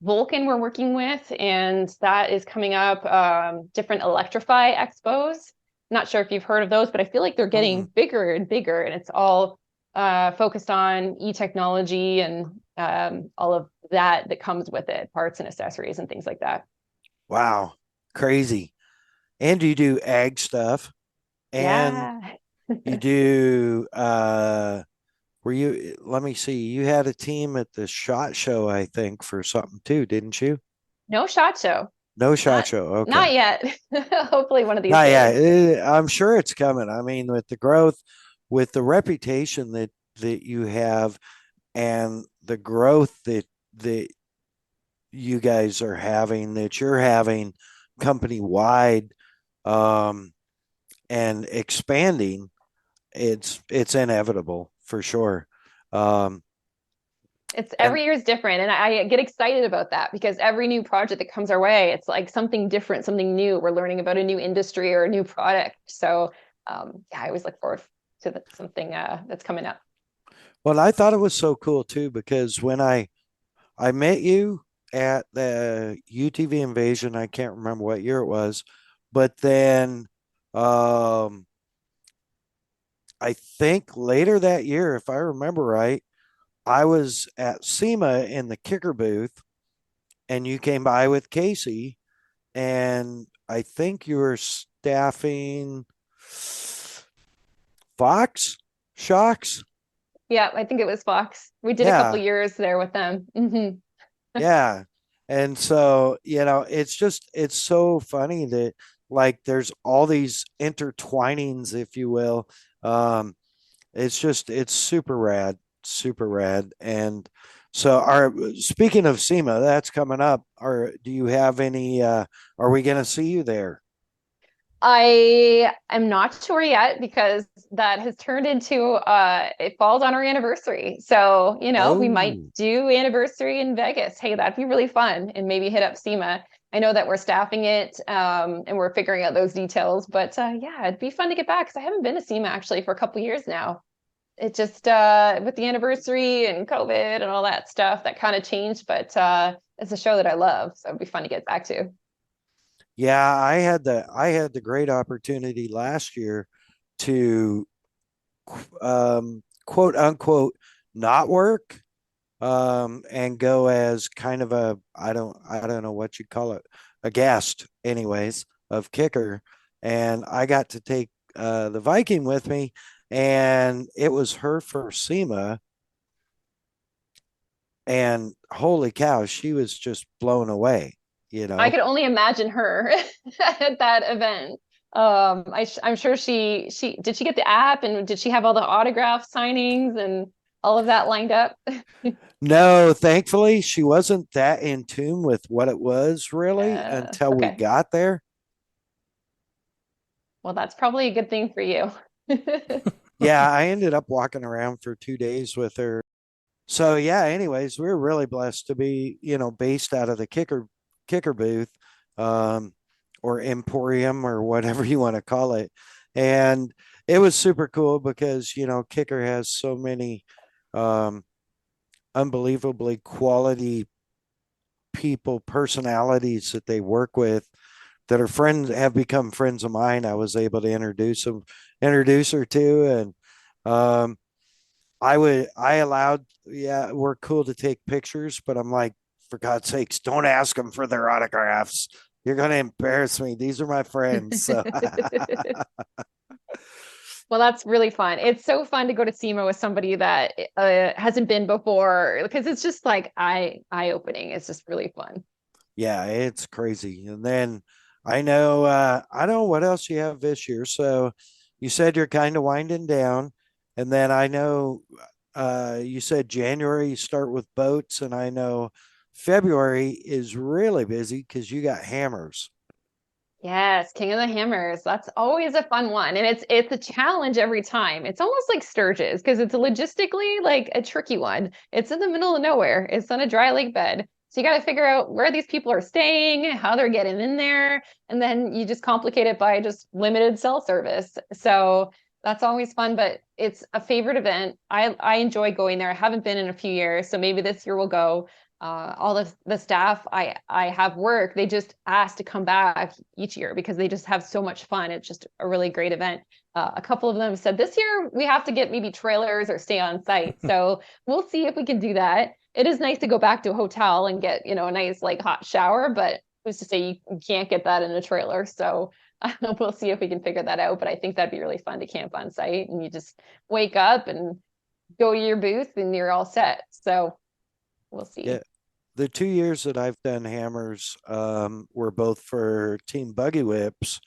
Vulcan we're working with, and that is coming up. Different Electrify expos. Not sure if you've heard of those, but I feel like they're getting bigger and bigger, and it's all focused on e-technology and all of that comes with it, parts and accessories and things like that. Wow, crazy. And you do ag stuff, and Yeah. you do let me see, you had a team at the SHOT Show, I think, for something too, didn't you? No SHOT Show. No SHOT Not, Show. Okay. not yet. Hopefully one of these Not days. yet. I'm sure it's coming. I mean, with the growth, with the reputation that you have, and the growth that you guys are having, that you're having company wide, and expanding, it's inevitable for sure. It's every year is different, and I get excited about that, because every new project that comes our way, it's like something different, something new. We're learning about a new industry or a new product. So I always look forward to something that's coming up. Well, I thought it was so cool too, because when I met you at the UTV Invasion, I can't remember what year it was, but then I think later that year, if I remember right, I was at SEMA in the kicker booth, and you came by with Casey, and I think you were staffing Fox Shocks. Yeah, I think it was Fox. We did a couple years there with them. Yeah. And so, it's so funny that, like, there's all these intertwinings, if you will. It's super rad, super rad. And so, speaking of SEMA, that's coming up. Do you have any, are we going to see you there? I am not sure yet, because that has turned into it falls on our anniversary. So, we might do anniversary in Vegas. Hey, that'd be really fun, and maybe hit up SEMA. I know that we're staffing it, and we're figuring out those details, but yeah, it'd be fun to get back, because I haven't been to SEMA actually for a couple of years now. It just with the anniversary and COVID and all that stuff, that kind of changed, but it's a show that I love, so it'd be fun to get back to. Yeah, I had the great opportunity last year to quote unquote not work, and go as kind of a, I don't know what you call it, a guest anyways, of kicker. And I got to take the Viking with me, and it was her first SEMA, and holy cow, she was just blown away. I could only imagine her at that event. I'm sure she did. She get the app, and did she have all the autograph signings and all of that lined up? No, thankfully she wasn't that in tune with what it was really until we Okay. got there. Well, that's probably a good thing for you. Yeah, I ended up walking around for 2 days with her. So yeah, anyways, we were really blessed to be, based out of the kicker booth, or emporium, or whatever you want to call it. And it was super cool because, kicker has so many unbelievably quality people, personalities that they work with, that are friends, have become friends of mine. I was able to introduce her to, and we're cool to take pictures, but I'm like, for God's sakes, don't ask them for their autographs. You're going to embarrass me. These are my friends. So. Well, that's really fun. It's so fun to go to SEMA with somebody that hasn't been before, because it's just like eye-opening. It's just really fun. Yeah, it's crazy. And then I know what else you have this year. So you said you're kind of winding down. And then I know you said January you start with boats, and I know February is really busy because you got hammers. Yes, King of the Hammers. That's always a fun one. And it's a challenge every time. It's almost like Sturgis because it's logistically like a tricky one. It's in the middle of nowhere. It's on a dry lake bed. So you got to figure out where these people are staying, how they're getting in there, and then you just complicate it by just limited cell service. So that's always fun, but it's a favorite event. I enjoy going there. I haven't been in a few years, so maybe this year we'll go. All of the staff I have work, they just ask to come back each year because they just have so much fun. It's just a really great event. A couple of them said this year we have to get maybe trailers or stay on site. So we'll see if we can do that. It is nice to go back to a hotel and get, a nice like hot shower, but who's to say you can't get that in a trailer? So we'll see if we can figure that out. But I think that'd be really fun to camp on site and you just wake up and go to your booth and you're all set. So we'll see. Yeah. The 2 years that I've done hammers were both for Team Buggy Whips,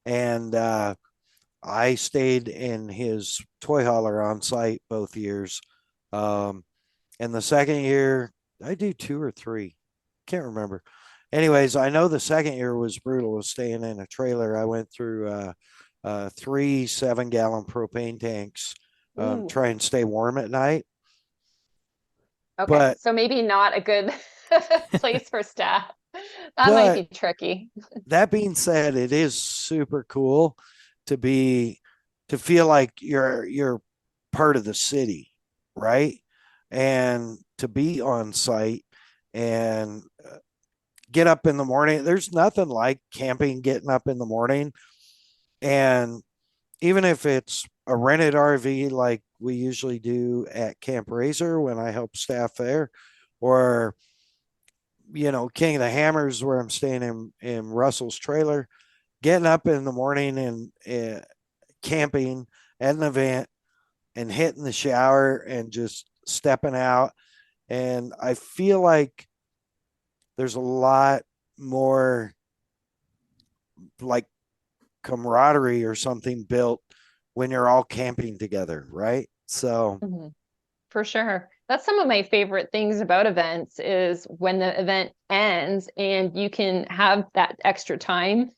and I stayed in his toy hauler on site both years. And the second year, I do 2 or 3, can't remember. Anyways, I know the second year was brutal, was staying in a trailer. I went through 3 7-gallon propane tanks, try and stay warm at night. Okay, But so maybe not a good place for staff. That might but be tricky. that being said, it is super cool to feel like you're part of the city, right? And to be on site and get up in the morning. There's nothing like camping, getting up in the morning. And even if it's a rented RV like we usually do at Camp Razor when I help staff there, or King of the Hammers where I'm staying in Russell's trailer, getting up in the morning and camping at an event and hitting the shower and just stepping out. And I feel like there's a lot more like camaraderie or something built when you're all camping together, right? So Mhm. For sure. That's some of my favorite things about events is when the event ends and you can have that extra time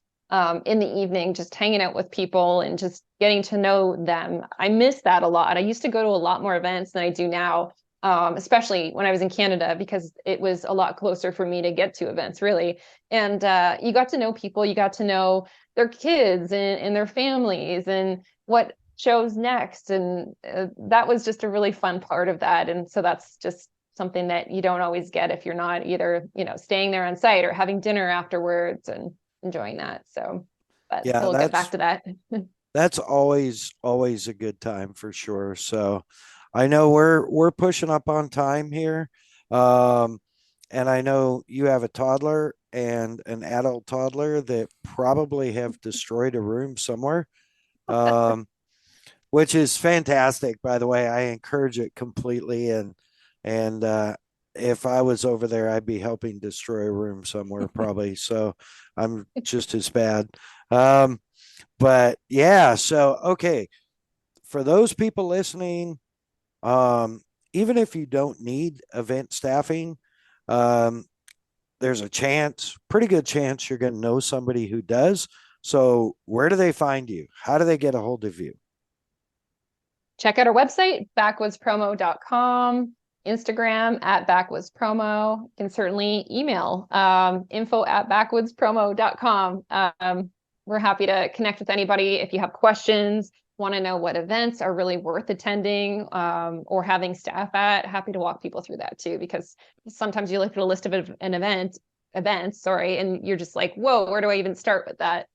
in the evening, just hanging out with people and just getting to know them. I miss that a lot. I used to go to a lot more events than I do now, especially when I was in Canada, because it was a lot closer for me to get to events, really. And you got to know people, you got to know their kids and their families and what shows next. And that was just a really fun part of that. And so that's just something that you don't always get if you're not either, staying there on site or having dinner afterwards and enjoying that. So, but yeah, we'll get back to that. that's always a good time for sure. So I know we're pushing up on time here. Um, and I know you have a toddler and an adult toddler that probably have destroyed a room somewhere. Um, which is fantastic, by the way. I encourage it completely. And if I was over there, I'd be helping destroy a room somewhere, probably. So I'm just as bad. Um, but yeah, so okay. For those people listening, um, even if you don't need event staffing, um, there's a chance, pretty good chance, you're going to know somebody who does. So where do they find you? How do they get a hold of you? Check out our website, backwoodspromo.com, Instagram at backwoodspromo. You can certainly email info@backwoodspromo.com. We're happy to connect with anybody if you have questions, want to know what events are really worth attending or having staff at. Happy to walk people through that too, because sometimes you look at a list of events, and you're just like, whoa, where do I even start with that?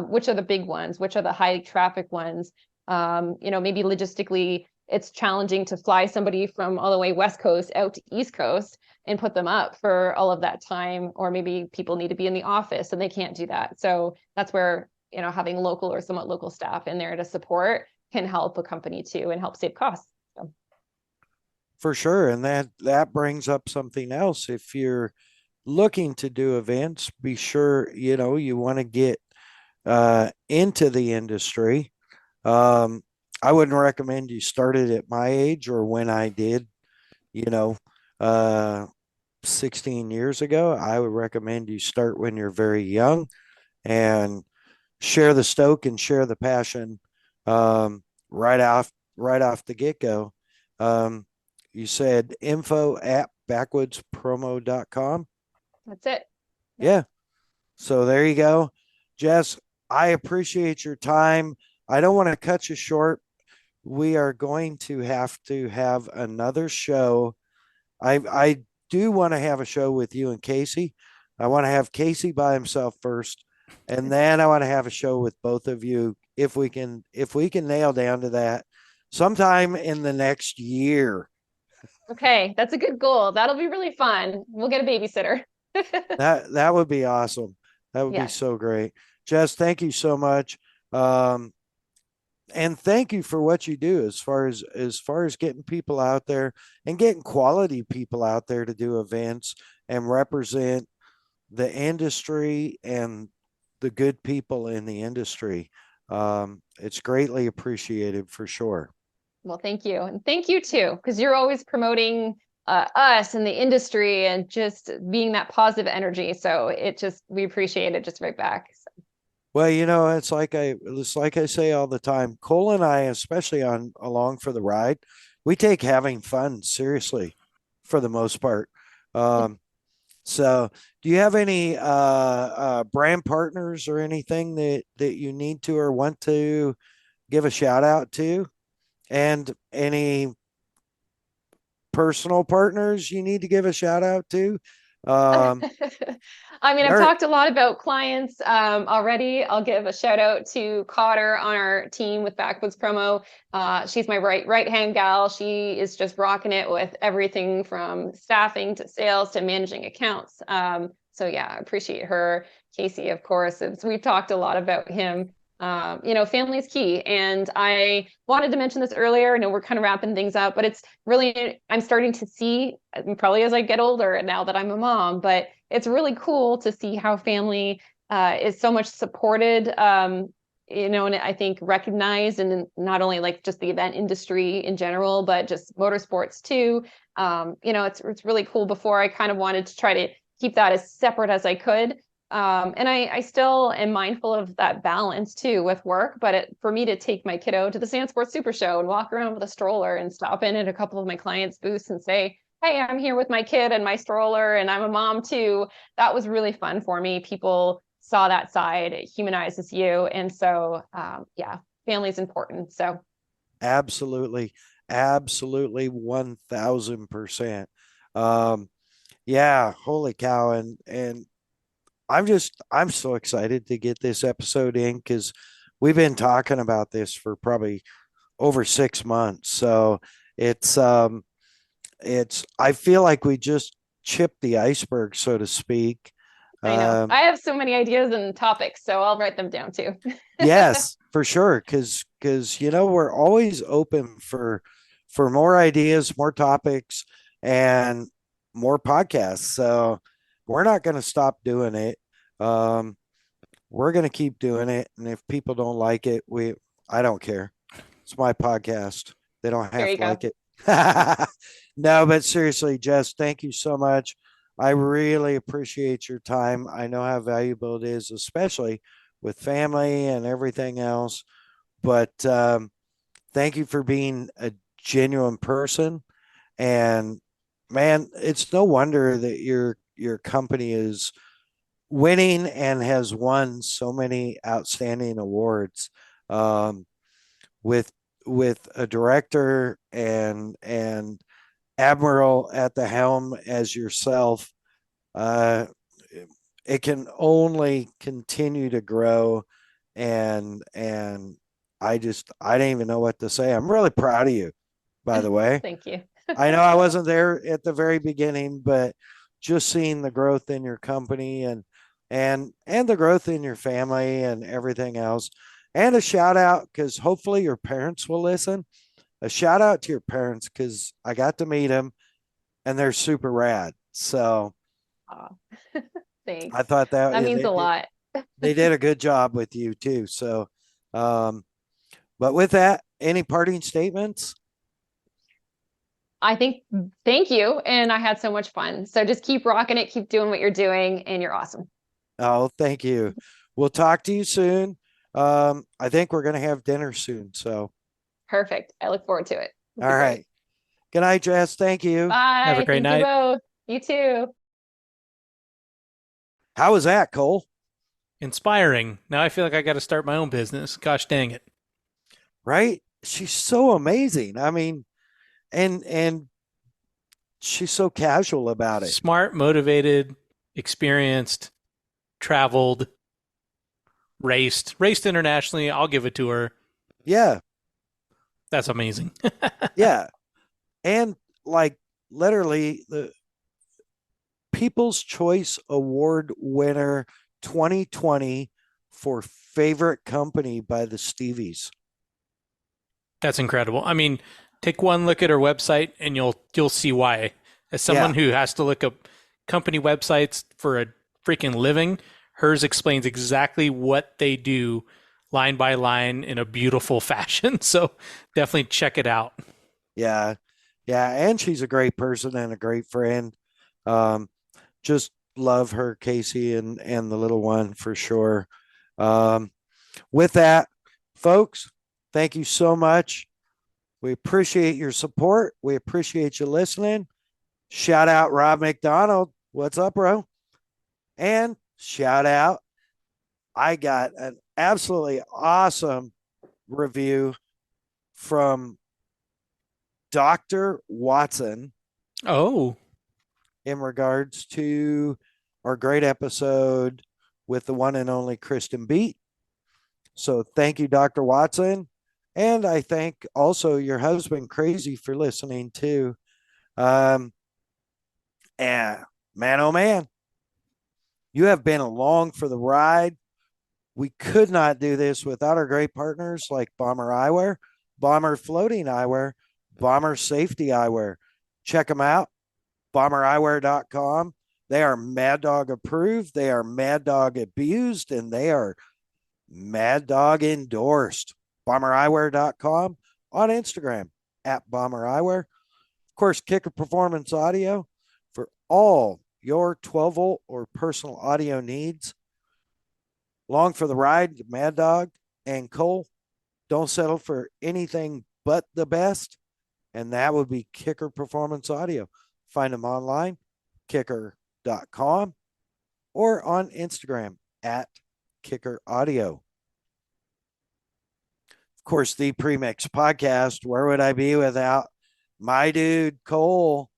Which are the big ones? Which are the high traffic ones? Maybe logistically it's challenging to fly somebody from all the way West Coast out to East Coast and put them up for all of that time, or maybe people need to be in the office and they can't do that. So that's where, having local or somewhat local staff in there to support can help a company too and help save costs. So. For sure. And that brings up something else. If you're looking to do events, be sure, you want to get into the industry. I wouldn't recommend you started at my age or when I did, you know, uh, 16 years ago. I would recommend you start when you're very young and share the stoke and share the passion um, right off the get go. Um, you said info@backwoodspromo.com. That's it. Yep. Yeah. So there you go. Jess, I appreciate your time. I don't want to cut you short. We are going to have another show. I do want to have a show with you and Casey. I want to have Casey by himself first, and then I want to have a show with both of you if we can nail down to that sometime in the next year. Okay, that's a good goal. That'll be really fun. We'll get a babysitter. That would be awesome. That would be Yes. so great. Jess, thank you so much. Um, and thank you for what you do as far as getting people out there and getting quality people out there to do events and represent the industry and the good people in the industry. It's greatly appreciated for sure. Well, thank you. And thank you too, because you're always promoting us and the industry and just being that positive energy. So we appreciate it just right back. So, Well, it's like I say all the time. Cole and I, especially on along for the ride, we take having fun seriously for the most part. Um, so, do you have any brand partners or anything that you need to or want to give a shout out to, and any personal partners you need to give a shout out to? Um, I mean, I've there, talked a lot about clients already. I'll give a shout out to Cotter on our team with Backwoods Promo. She's my right hand gal. She is just rocking it with everything from staffing to sales to managing accounts. So yeah, I appreciate her. Casey, of course, we've talked a lot about him. Family is key. And I wanted to mention this earlier. I know we're kind of wrapping things up, but it's really, I'm starting to see, probably as I get older and now that I'm a mom, but it's really cool to see how family is so much supported, and I think recognized, and not only like just the event industry in general, but just motorsports too. It's really cool. Before, I kind of wanted to try to keep that as separate as I could. And I still am mindful of that balance too with work, but for me to take my kiddo to the Sand Sports Super Show and walk around with a stroller and stop in at a couple of my clients' booths and say, hey, I'm here with my kid and my stroller and I'm a mom too. That was really fun for me. People saw that side. It humanizes you. And so, yeah, family is important. So absolutely, absolutely, 1000%. Um, yeah, holy cow, and I'm so excited to get this episode in because we've been talking about this for probably over 6 months. So it's I feel like we just chipped the iceberg, so to speak. I know Um, I have so many ideas and topics, so I'll write them down too. yes, for sure, because we're always open for more ideas, more topics, and more podcasts. So we're not going to stop doing it. Um, we're going to keep doing it, and if people don't like it, I don't care. It's my podcast. They don't There have you to go. like it. No, but seriously, Jess, thank you so much. I really appreciate your time. I know how valuable it is, especially with family and everything else. But thank you for being a genuine person. And man, it's no wonder that your company is winning and has won so many outstanding awards. Um, with a director and admiral at the helm as yourself, uh, it can only continue to grow. And I don't even know what to say. I'm really proud of you, by the way. Thank you. I know I wasn't there at the very beginning, but just seeing the growth in your company and the growth in your family and everything else. And a shout out because hopefully your parents will listen. A shout out to your parents because I got to meet them and they're super rad. So Aw. I Thanks. thought that That yeah, means a lot. they did a good job with you too. So um, But with that, any parting statements? I think, thank you. And I had so much fun. So just keep rocking it, keep doing what you're doing, and you're awesome. Oh, thank you. We'll talk to you soon. I think we're going to have dinner soon. So, Perfect. I look forward to it. It'll all be great. right. Good night, Jess. Thank you. Have a Bye. great Thank you night. both. You too. How was that, Cole? Inspiring. Now I feel like I got to start my own business. Gosh dang it. Right? She's so amazing. I mean, and she's so casual about it. Smart, motivated, experienced, traveled, raced internationally. I'll give it to her. Yeah. That's amazing. Yeah. And like literally the People's Choice Award winner 2020 for favorite company by the Stevies. That's incredible. I mean, take one look at her website and you'll see why. As someone who has to look up company websites for a freaking living, hers explains exactly what they do line by line in a beautiful fashion. So definitely check it out. Yeah. Yeah. And she's a great person and a great friend. Just love her, Casey, and the little one for sure. With that, folks, thank you so much. We appreciate your support. We appreciate you listening. Shout out Rob McDonald. What's up, bro? And shout out, I got an absolutely awesome review from Dr. Watson Oh, in regards to our great episode with the one and only Kristen Beat. So thank you, Dr. Watson. And I thank also your husband, Crazy, for listening too. And man, oh man, you have been along for the ride. We could not do this without our great partners like Bomber Eyewear, Bomber Floating Eyewear, Bomber Safety Eyewear. Check them out, bombereyewear.com. They are Mad Dog approved, they are Mad Dog abused, and they are Mad Dog endorsed. Bombereyewear.com, on Instagram at Bomber Eyewear. Of course, Kicker Performance Audio for all your 12 volt or personal audio needs. Along for the ride, Mad Dog and Cole. Don't settle for anything but the best, and that would be Kicker Performance Audio. Find them online, kicker.com, or on Instagram at Kicker Audio. Of course, the Premix Podcast. Where would I be without my dude Cole?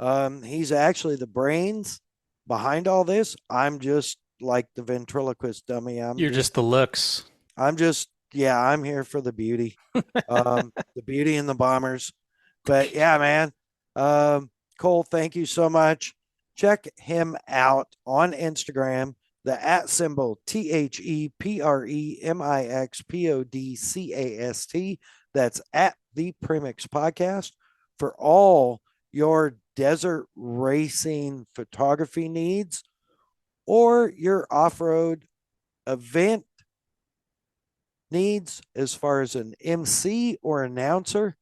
He's actually the brains behind all this. I'm just like the ventriloquist dummy. you're just the looks. I'm just, yeah, I'm here for the beauty, the beauty and the bombers. But yeah, man, Cole, thank you so much. Check him out on Instagram, the at symbol ThePremixPodcast. That's at the Premix Podcast for all your desert racing photography needs or your off-road event needs as far as an MC or announcer.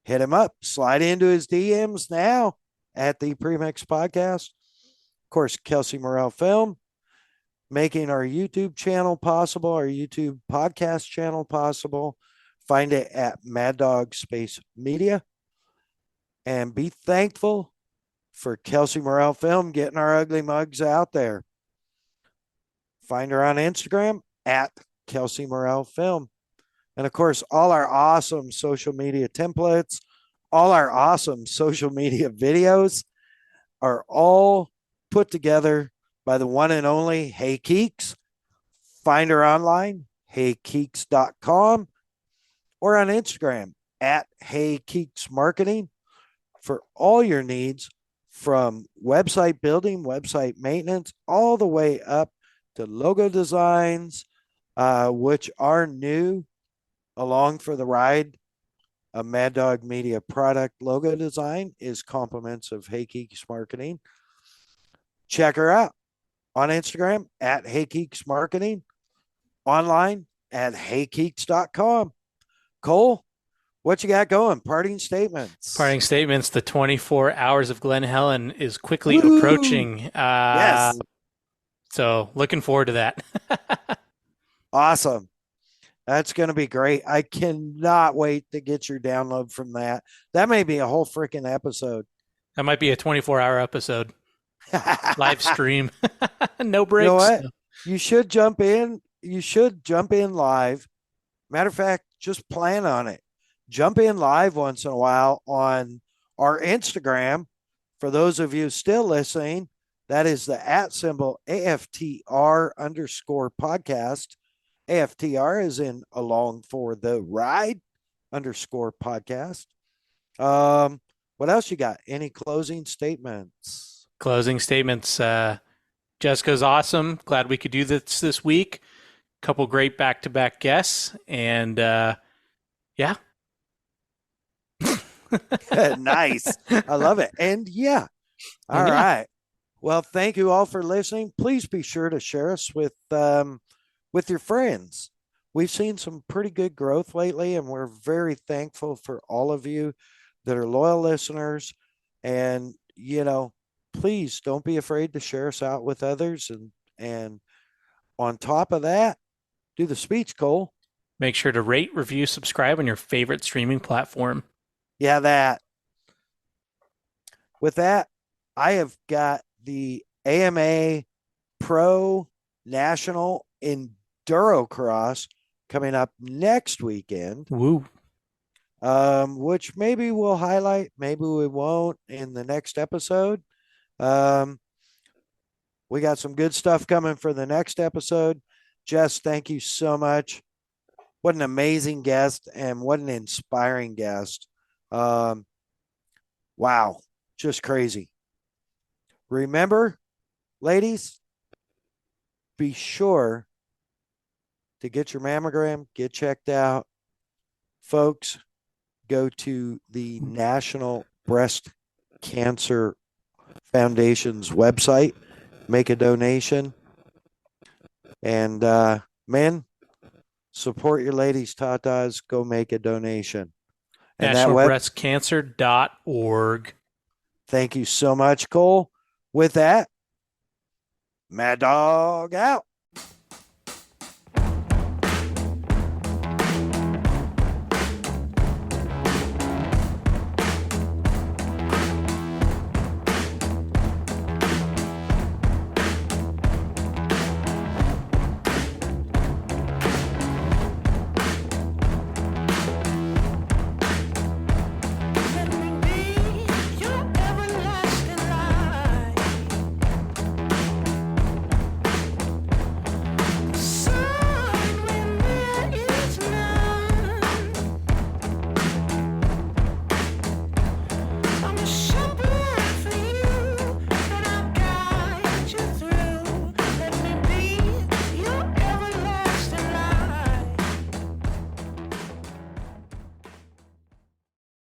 Hit him up, slide into his DMs now at the Premix Podcast. Of course, Kelsey Morrell Film, making our YouTube channel possible, our YouTube podcast channel possible. Find it at MAddOG'S Space Media. And be thankful for Kelsey Morrell Film getting our ugly mugs out there. Find her on Instagram at Kelsey Morrell Film. And of course, all our awesome social media templates, all our awesome social media videos are all put together by the one and only Hey Keeks. Find her online, heykeeks.com, or on Instagram at Hey Keeks Marketing for all your needs from website building, website maintenance, all the way up to logo designs, which are new along for the ride. A Mad Dog Media product logo design is compliments of Hey Keeks Marketing. Check her out on Instagram at Hey Keeks Marketing, online at heykeeks.com. Cole, what you got going? Parting statements. Parting statements. The 24 hours of Glen Helen is quickly Woo! approaching. Yes. So looking forward to that. Awesome. That's going to be great. I cannot wait to get your download from that. That may be a whole freaking episode. That might be a 24-hour episode. Live stream. No breaks. You know what? You should jump in. You should jump in live. Matter of fact, just plan on it. Jump in live once in a while on our Instagram. For those of you still listening, that is the @ AFTR_podcast. AFTR is in along for the ride _podcast. What else you got? Any closing statements? Closing statements. Jessica's awesome. Glad we could do this week. Couple great back-to-back guests. And yeah. Nice. I love it. And yeah. All right. Well, thank you all for listening. Please be sure to share us with your friends. We've seen some pretty good growth lately, and we're very thankful for all of you that are loyal listeners. And, please don't be afraid to share us out with others. And on top of that, do the speech, Cole. Make sure to rate, review, subscribe on your favorite streaming platform. Yeah, that. With that, I have got the AMA Pro National Enduro Cross coming up next weekend. Woo. Which maybe we'll highlight, maybe we won't in the next episode. We got some good stuff coming for the next episode. Jess, thank you so much. What an amazing guest and what an inspiring guest. Wow, just crazy. Remember, ladies, be sure to get your mammogram, get checked out. Folks, go to the National Breast Cancer Foundation's website, make a donation. And men, support your ladies' tatas, go make a donation. And NationalBreastCancer.org. Thank you so much, Cole. With that, Mad Dog out.